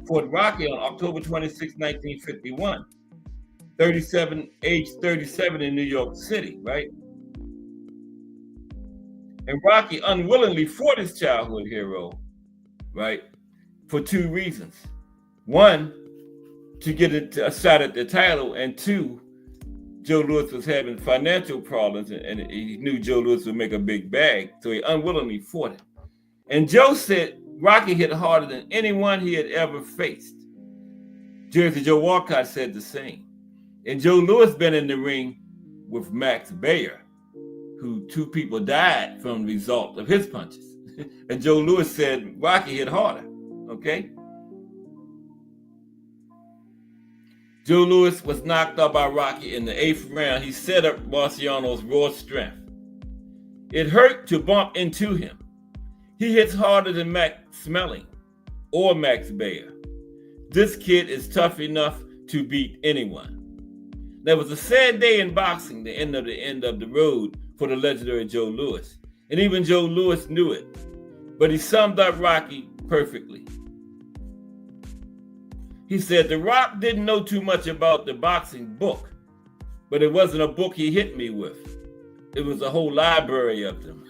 fought Rocky on October 26, 1951, age 37 in New York City, right? And Rocky unwillingly fought his childhood hero, right? For two reasons. One, to get a shot at the title, and two, Joe Louis was having financial problems, and he knew Joe Louis would make a big bag, so he unwillingly fought it. And Joe said Rocky hit harder than anyone he had ever faced. Jersey Joe Walcott said the same. And Joe Louis been in the ring with Max Baer, who two people died from the result of his punches. And Joe Louis said Rocky hit harder, okay? Joe Louis was knocked out by Rocky in the 8th round. He set up Marciano's raw strength. It hurt to bump into him. He hits harder than Max Smelling or Max Baer. This kid is tough enough to beat anyone. There was a sad day in boxing, the end of the road for the legendary Joe Louis. And even Joe Louis knew it. But he summed up Rocky perfectly. He said, The Rock didn't know too much about the boxing book, but it wasn't a book he hit me with. It was a whole library of them.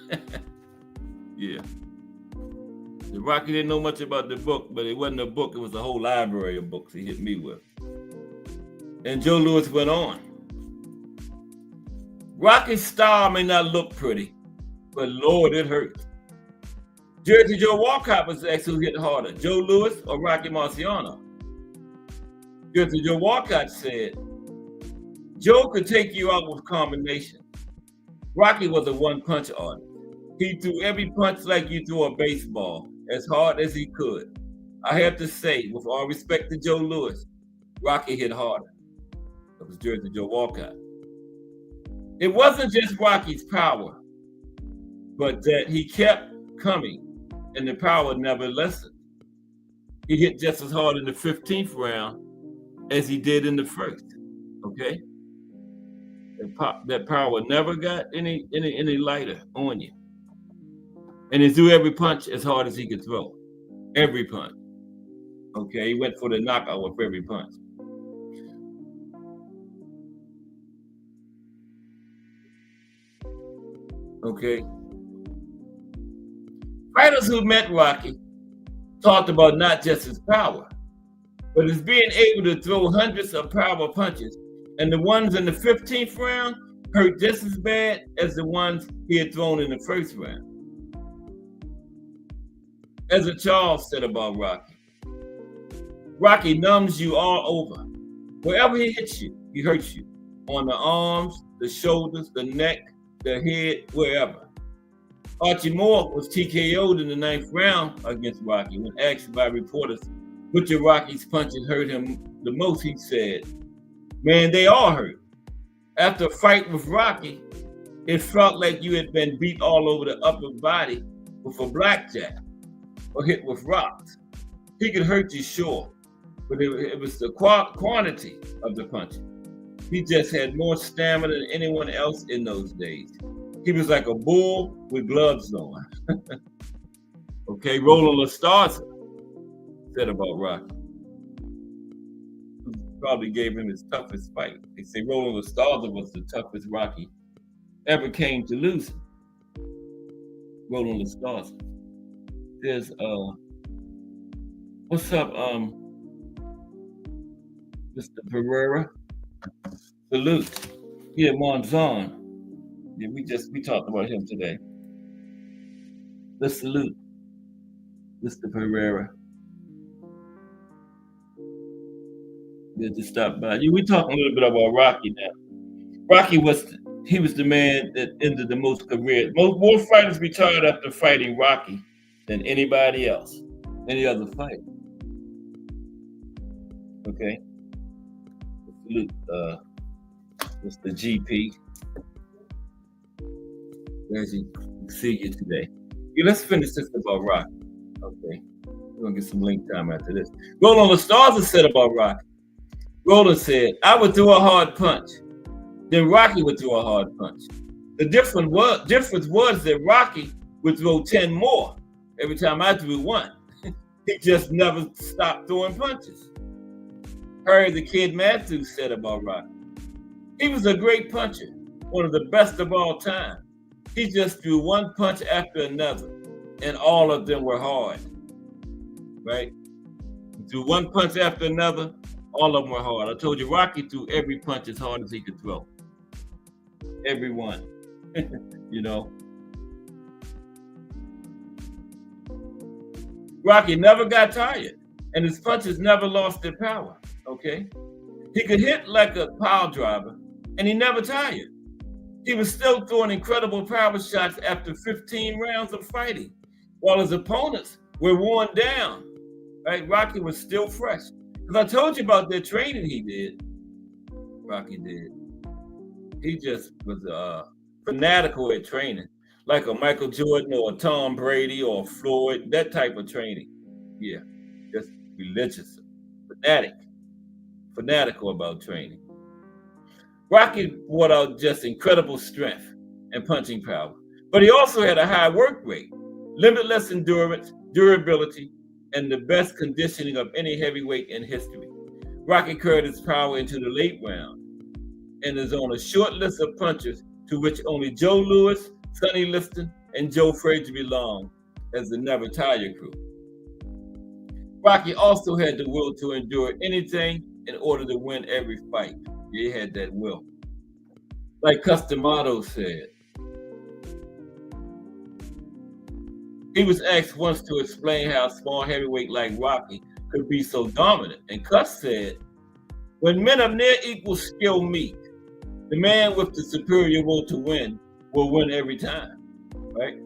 Yeah. The Rocky didn't know much about the book, but it wasn't a book. It was a whole library of books he hit me with. And Joe Louis went on. Rocky's style may not look pretty, but Lord, it hurts. Jersey Joe Walcott was asked who hit harder, Joe Louis or Rocky Marciano. Jersey Joe Walcott said, Joe could take you out with combination. Rocky was a one-punch artist. He threw every punch like you threw a baseball, as hard as he could. I have to say, with all respect to Joe Louis, Rocky hit harder. That was Jersey Joe Walcott. It wasn't just Rocky's power, but that he kept coming and the power never lessened. He hit just as hard in the 15th round as he did in the first, okay? That power never got any lighter on you. And he threw every punch as hard as he could throw. Every punch. Okay, he went for the knockout with every punch. Okay. Fighters who met Rocky talked about not just his power, but his being able to throw hundreds of power punches, and the ones in the 15th round hurt just as bad as the ones he had thrown in the first round. As a Charles said about Rocky, Rocky numbs you all over. Wherever he hits you, he hurts you. On the arms, the shoulders, the neck, the head, wherever. Archie Moore was TKO'd in the 9th round against Rocky. When asked by reporters which of Rocky's punches hurt him the most, he said, man, they all hurt. After a fight with Rocky, it felt like you had been beat all over the upper body with a blackjack or hit with rocks. He could hurt you, sure, but it was the quantity of the punch. He just had more stamina than anyone else in those days. He was like a bull with gloves on. Okay, Roland LaStarza said about Rocky. Probably gave him his toughest fight. They say Roland LaStarza was the toughest Rocky ever came to lose. Roland LaStarza. There's What's up, Mr. Pereira? Salute. Yeah, Monzon. Yeah, we talked about him today. Let's salute Mr. Pereira. Good to stop by. Yeah, we talking a little bit about Rocky now. Rocky was the man that ended the most career. More fighters retired after fighting Rocky than anybody else, any other fight. Okay, salute, Mr. GP. Glad to see you today. Yeah, let's finish this about Rocky. Okay, we're gonna get some link time after this. Roland the Stars has said about Rocky. Roland said, "I would throw a hard punch, then Rocky would throw a hard punch. The difference was that Rocky would throw 10 more every time I threw one. He just never stopped throwing punches." Harry the Kid Matthews said about Rocky, "He was a great puncher, one of the best of all time. He just threw one punch after another, and all of them were hard." Right? He threw one punch after another, all of them were hard. I told you, Rocky threw every punch as hard as he could throw. Every one. You know. Rocky never got tired, and his punches never lost their power. Okay? He could hit like a pile driver, and he never tired. He was still throwing incredible power shots after 15 rounds of fighting, while his opponents were worn down. Right? Rocky was still fresh. Because I told you about the training he did. Rocky did. He just was fanatical at training, like a Michael Jordan or a Tom Brady or Floyd, that type of training. Yeah, just religious, fanatical about training. Rocky brought out just incredible strength and punching power, but he also had a high work rate, limitless endurance, durability, and the best conditioning of any heavyweight in history. Rocky carried his power into the late round and is on a short list of punchers to which only Joe Louis, Sonny Liston, and Joe Frazier belong as the Never Tire crew. Rocky also had the will to endure anything in order to win every fight. He had that will. Like Customato said, he was asked once to explain how a small heavyweight like Rocky could be so dominant. And Cuss said, "When men of near equal skill meet, the man with the superior will to win will win every time." Right?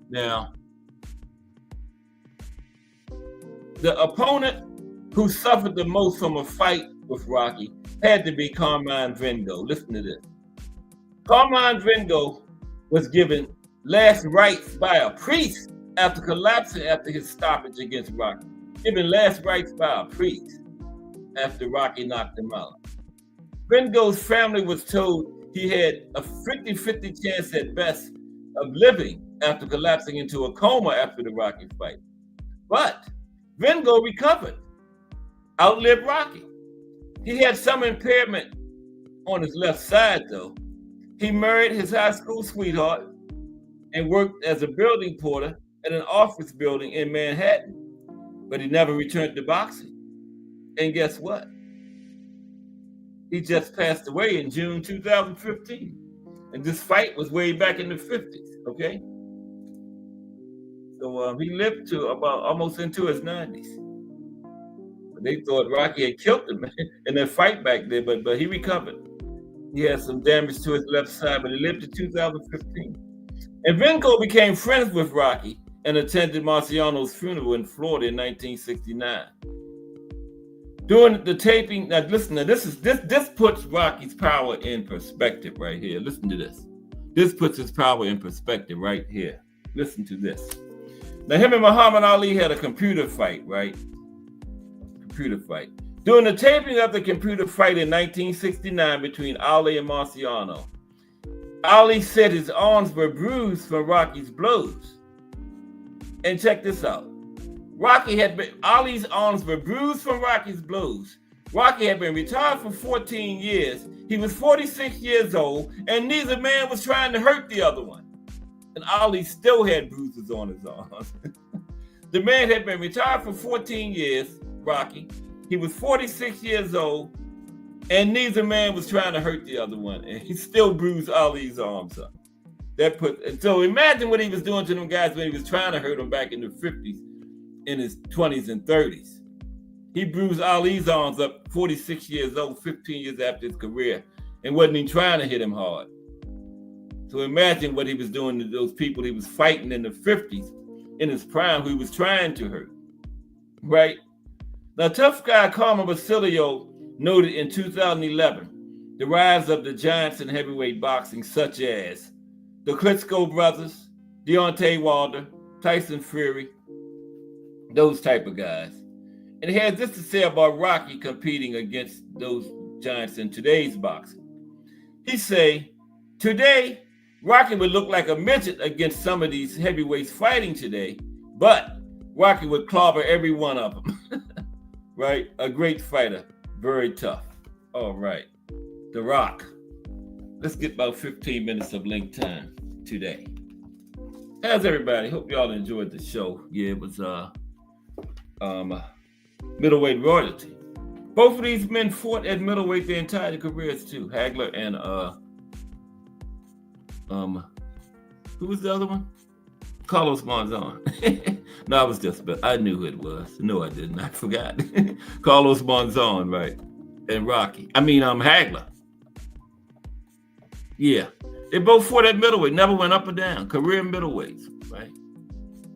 Now, the opponent who suffered the most from a fight with Rocky had to be Carmine Vengo. Listen to this. Carmine Vengo was given last rites by a priest after collapsing after his stoppage against Rocky. Given last rites by a priest after Rocky knocked him out. Vengo's family was told he had a 50-50 chance at best of living after collapsing into a coma after the Rocky fight. But Vengo recovered, outlived Rocky. He had some impairment on his left side, though. He married his high school sweetheart and worked as a building porter at an office building in Manhattan, but he never returned to boxing. And guess what? He just passed away in June 2015. And this fight was way back in the 50s, okay? So he lived to about almost into his 90s. But they thought Rocky had killed him in that fight back there, but he recovered. He had some damage to his left side, but he lived to 2015. And Vengo became friends with Rocky and attended Marciano's funeral in Florida in 1969. During the taping, now listen, this puts Rocky's power in perspective right here. Listen to this. This puts his power in perspective right here. Listen to this. Now him and Muhammad Ali had a computer fight, right? Computer fight. During the taping of the computer fight in 1969 between Ali and Marciano, Ali said his arms were bruised from Rocky's blows. And check this out. Ali's arms were bruised from Rocky's blows. Rocky had been retired for 14 years. He was 46 years old, and neither man was trying to hurt the other one. And Ali still had bruises on his arms. The man had been retired for 14 years, Rocky. He was 46 years old, and neither man was trying to hurt the other one, and he still bruised Ali's arms up. So imagine what he was doing to them guys when he was trying to hurt them back in the 50s, in his 20s and 30s. He bruised Ali's arms up 46 years old, 15 years after his career, and wasn't even trying to hit him hard. So imagine what he was doing to those people he was fighting in the 50s, in his prime, who he was trying to hurt, right? Now, tough guy Carmen Basilio noted in 2011 the rise of the giants in heavyweight boxing, such as the Klitschko brothers, Deontay Wilder, Tyson Fury, those type of guys. And he had this to say about Rocky competing against those giants in today's boxing. He say, today, Rocky would look like a midget against some of these heavyweights fighting today, but Rocky would clobber every one of them. Right? A great fighter, very tough. All right. The Rock. Let's get about 15 minutes of link time today. How's everybody? Hope y'all enjoyed the show. Yeah, it was middleweight royalty. Both of these men fought at middleweight their entire careers too. Hagler and who was the other one? Carlos Monzon. No, I was just, but I knew who it was. No, I didn't. I forgot. Carlos Monzon, right? And Rocky. Hagler. Yeah. They both fought at middleweight, never went up or down. Career middleweights, right?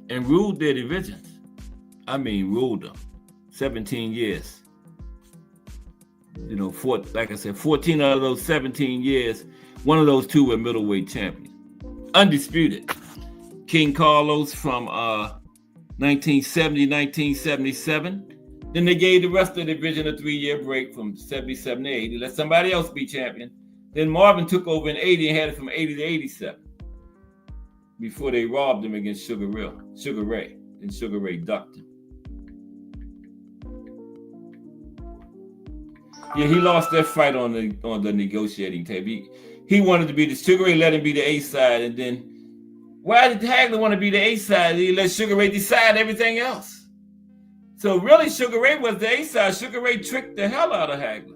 And ruled their divisions. Ruled them. 17 years. Like I said, 14 out of those 17 years, one of those two were middleweight champions. Undisputed. King Carlos from 1970, 1977. Then they gave the rest of the division a 3-year break from 77 to 80. Let somebody else be champion. Then Marvin took over in 80 and had it from 80 to 87. Before they robbed him against Sugar Ray. And Sugar Ray ducked him. Yeah, he lost that fight on the negotiating table. He wanted to be the Sugar Ray, let him be the A side, and then why did Hagler want to be the A side? He let Sugar Ray decide everything else. So really, Sugar Ray was the A side. Sugar Ray tricked the hell out of Hagler.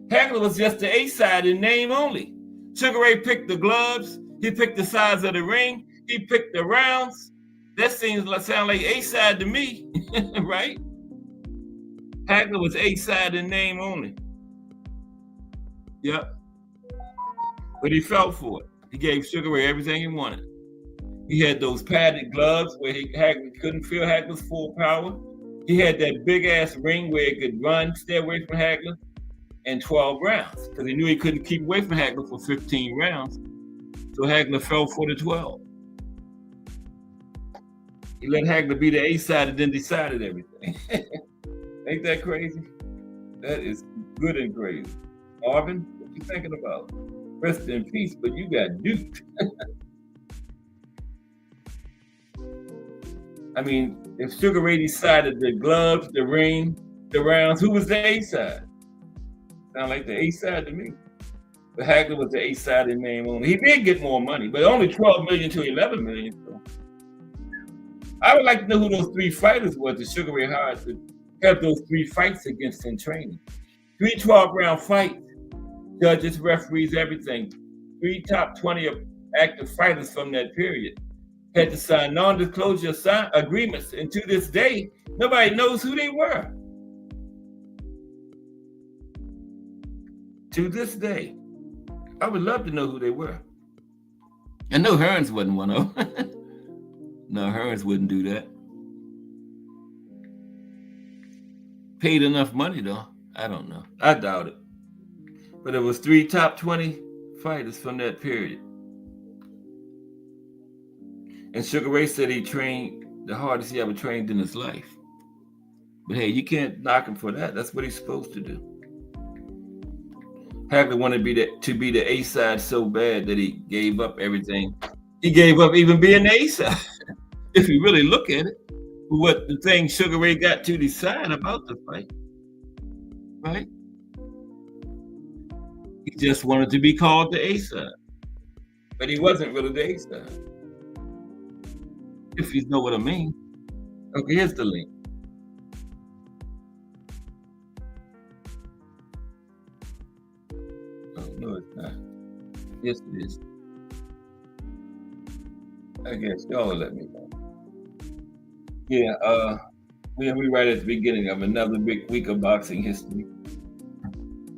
Hagler was just the A side in name only. Sugar Ray picked the gloves. He picked the size of the ring. He picked the rounds. That sound like A side to me, right? Hagler was A side in name only. Yep. But he fell for it. He gave Sugar Ray everything he wanted. He had those padded gloves where Hagler couldn't feel Hagler's full power. He had that big ass ring where he could run, stay away from Hagler, and 12 rounds because he knew he couldn't keep away from Hagler for 15 rounds. So Hagler fell for the 12. He let Hagler be the A side and then decided everything. Ain't that crazy? That is good and crazy. Marvin, what you thinking about? Rest in peace, but you got duped. If Sugar Ray decided the gloves, the ring, the rounds, who was the A side? Sound like the A side to me. But Hagler was the A side in name only. He did get more money, but only 12 million to 11 million. So I would like to know who those 3 fighters were that Sugar Ray hired to have those 3 fights against in training. 3 12-round fights. Judges, referees, everything. 3 top 20 active fighters from that period had to sign non-disclosure agreements, and to this day, nobody knows who they were. To this day, I would love to know who they were. I know Hearns wasn't one of them. No, Hearns wouldn't do that. Paid enough money though. I don't know. I doubt it. But it was 3 top 20 fighters from that period. And Sugar Ray said he trained the hardest he ever trained in his life. But hey, you can't knock him for that. That's what he's supposed to do. Hagler wanted to be the A side so bad that he gave up everything. He gave up even being the A side. If you really look at it, what the thing Sugar Ray got to decide about the fight, right? He just wanted to be called the A side, but he wasn't really the A side. If you know what I mean. Okay, here's the link. Oh, no, it's not. Yes, it is. I guess y'all will let me know. Yeah, we right at the beginning of another big week of boxing history.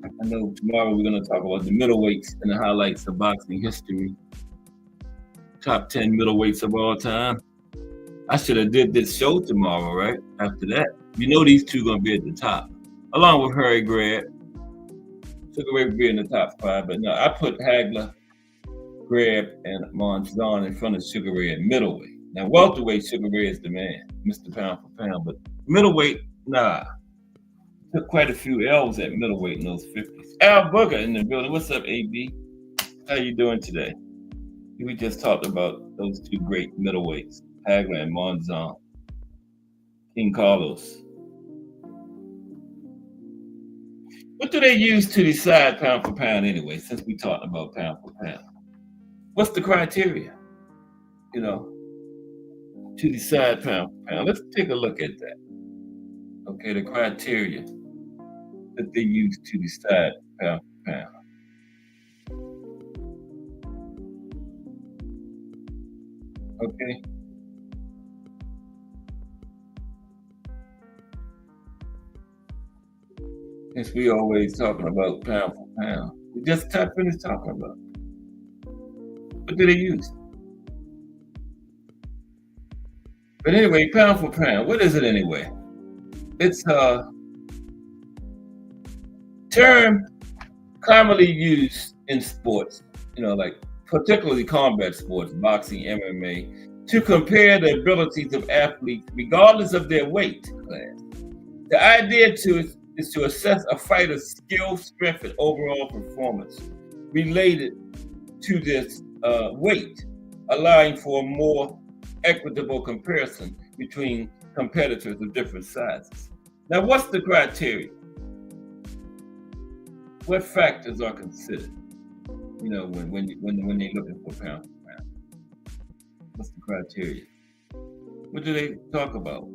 I know tomorrow we're going to talk about the middleweights and the highlights of boxing history. Top 10 middleweights of all time. I should have did this show tomorrow, right? After that. You know these two going to be at the top. Along with Harry Grab. Sugar Ray would be in the top 5, but no, I put Hagler, Grab, and Monzon in front of Sugar Ray at middleweight. Now, welterweight, Sugar Ray is the man, Mr. Pound for Pound, but middleweight, nah. Took quite a few L's at middleweight in those 50s. Al Booger in the building. What's up, AB? How you doing today? We just talked about those two great middleweights, Hagler and Monzon. King Carlos. What do they use to decide pound for pound anyway, since we talked about pound for pound? What's the criteria, to decide pound for pound? Let's take a look at that. Okay, the criteria that they use to decide pound for pound. Okay. Since we always talking about pound for pound, we just finished talking about. What do they use? But anyway, pound for pound, what is it anyway? It's a term commonly used in sports, like particularly combat sports, boxing, MMA, to compare the abilities of athletes regardless of their weight class. The idea is to assess a fighter's skill, strength, and overall performance related to this weight, allowing for a more equitable comparison between competitors of different sizes. Now, what's the criteria? What factors are considered? When they're looking for pound for pound. What's the criteria? What do they talk about?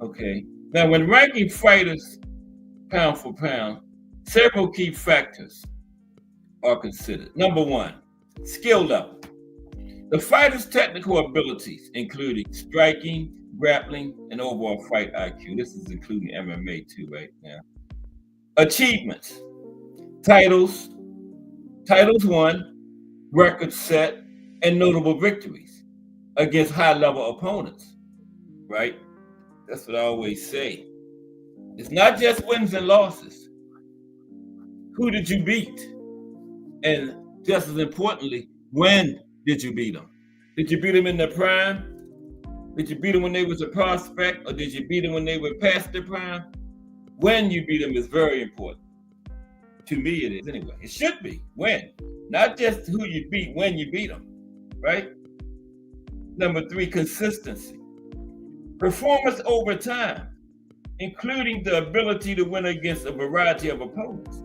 Okay. Now, when ranking fighters pound for pound, several key factors are considered. Number 1, skill level. The fighter's technical abilities, including striking, grappling, and overall fight IQ. This is including MMA too right now. Achievements. Titles won, records set, and notable victories against high-level opponents, right? That's what I always say. It's not just wins and losses. Who did you beat? And just as importantly, when did you beat them? Did you beat them in their prime? Did you beat them when they was a prospect? Or did you beat them when they were past their prime? When you beat them is very important. To me, it is anyway. It should be when. Not just who you beat, when you beat them, right? Number 3, consistency. Performance over time, including the ability to win against a variety of opponents.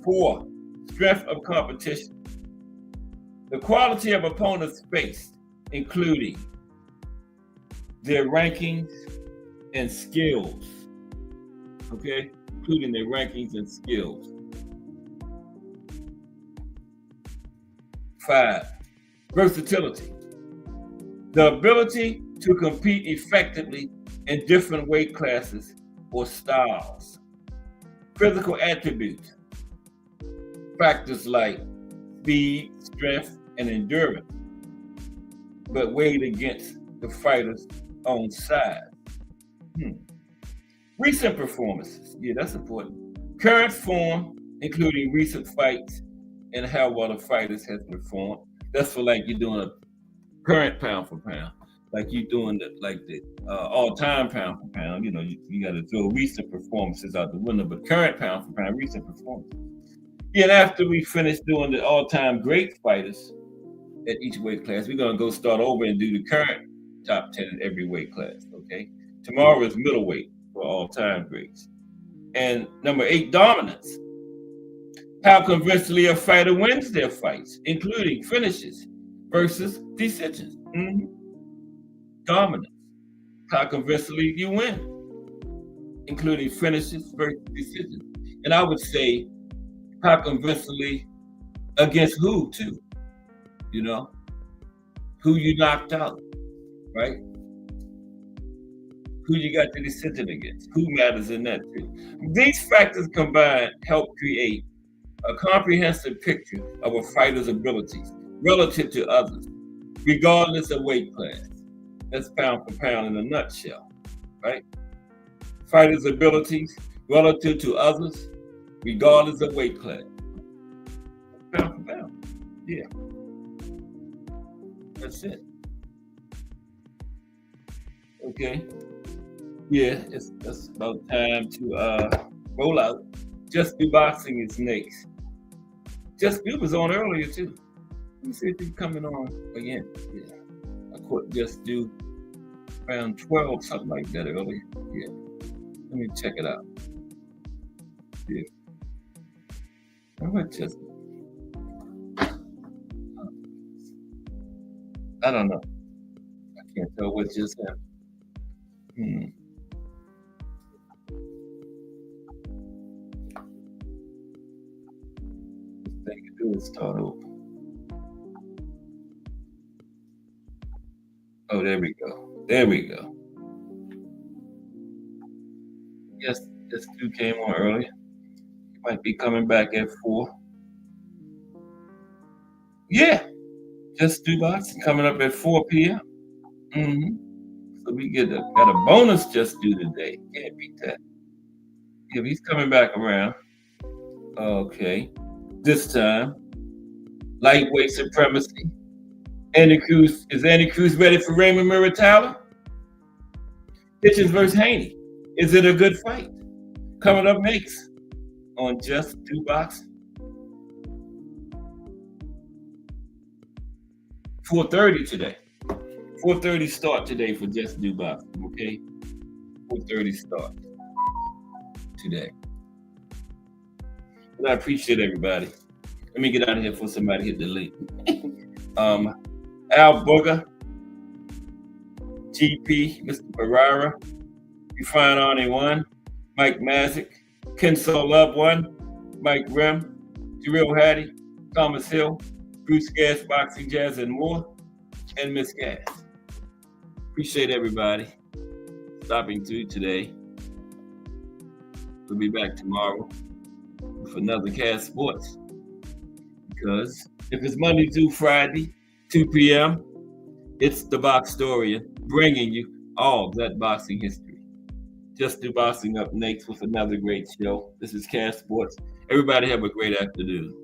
4, strength of competition. The quality of opponents faced, including their rankings and skills. Okay? Including their rankings and skills. 5, versatility. The ability to compete effectively in different weight classes or styles. Physical attributes. Factors like speed, strength, and endurance, but weighed against the fighter's own size. Recent performances. Yeah, that's important. Current form, including recent fights and how well the fighters has performed. That's for like you're doing a current pound for pound. Like you're doing the all-time pound for pound. You got to throw recent performances out the window, but current pound for pound, recent performance. Yeah, and after we finish doing the all-time great fighters at each weight class, we're going to go start over and do the current top 10 in every weight class, okay? Tomorrow is middleweight for all-time greats. And number 8, dominance. How convincingly a fighter wins their fights, including finishes versus decisions. Dominance. how convincingly you win, including finishes versus decisions. And I would say how convincingly against who too, you know, who you knocked out, right? Who you got the decision against, who matters in that too. These factors combined help create a comprehensive picture of a fighter's abilities relative to others, regardless of weight class. That's pound for pound in a nutshell, right? Fighters' abilities relative to others, regardless of weight class. Pound for pound. Yeah. That's it. Okay. Yeah, it's about time to roll out. Just Do Boxing is next. Just Do was on earlier too. Let me see if he's coming on again. Yeah. I caught Just Do around 12, something like that earlier. Yeah. Let me check it out. Yeah. I don't know. I can't tell what just happened. This thing to do is start over. Oh, there we go. There we go. Yes, this dude came on earlier. He might be coming back at 4. Yeah. Just Do Boxing coming up at 4 p.m. So we got a bonus Just Do today. Can't beat that. Yeah, he's coming back around. Okay. This time, lightweight supremacy. Is Andy Cruz ready for Raymond Muratalla? Hitchens versus Haney. Is it a good fight? Coming up next on Just Do Boxing. 4:30 today. 4:30 start today for Just Do Boxing, okay? 4:30 start today. But I appreciate everybody. Let me get out of here before somebody hit the link. Al Booger, GP, Mr. Pereira, Refine Arnie 1, Mike Mazik, Kenso Love 1, Mike Rim, Jarrell Hattie, Thomas Hill, Bruce Gas, Boxing Jazz, and more, and Miss Gas. Appreciate everybody stopping through today. We'll be back tomorrow with another Cast Sports. Because if it's Monday through Friday, 2 p.m., it's the Boxtorian bringing you all that boxing history. Just Do Boxing up next with another great show. This is Cast Sports. Everybody have a great afternoon.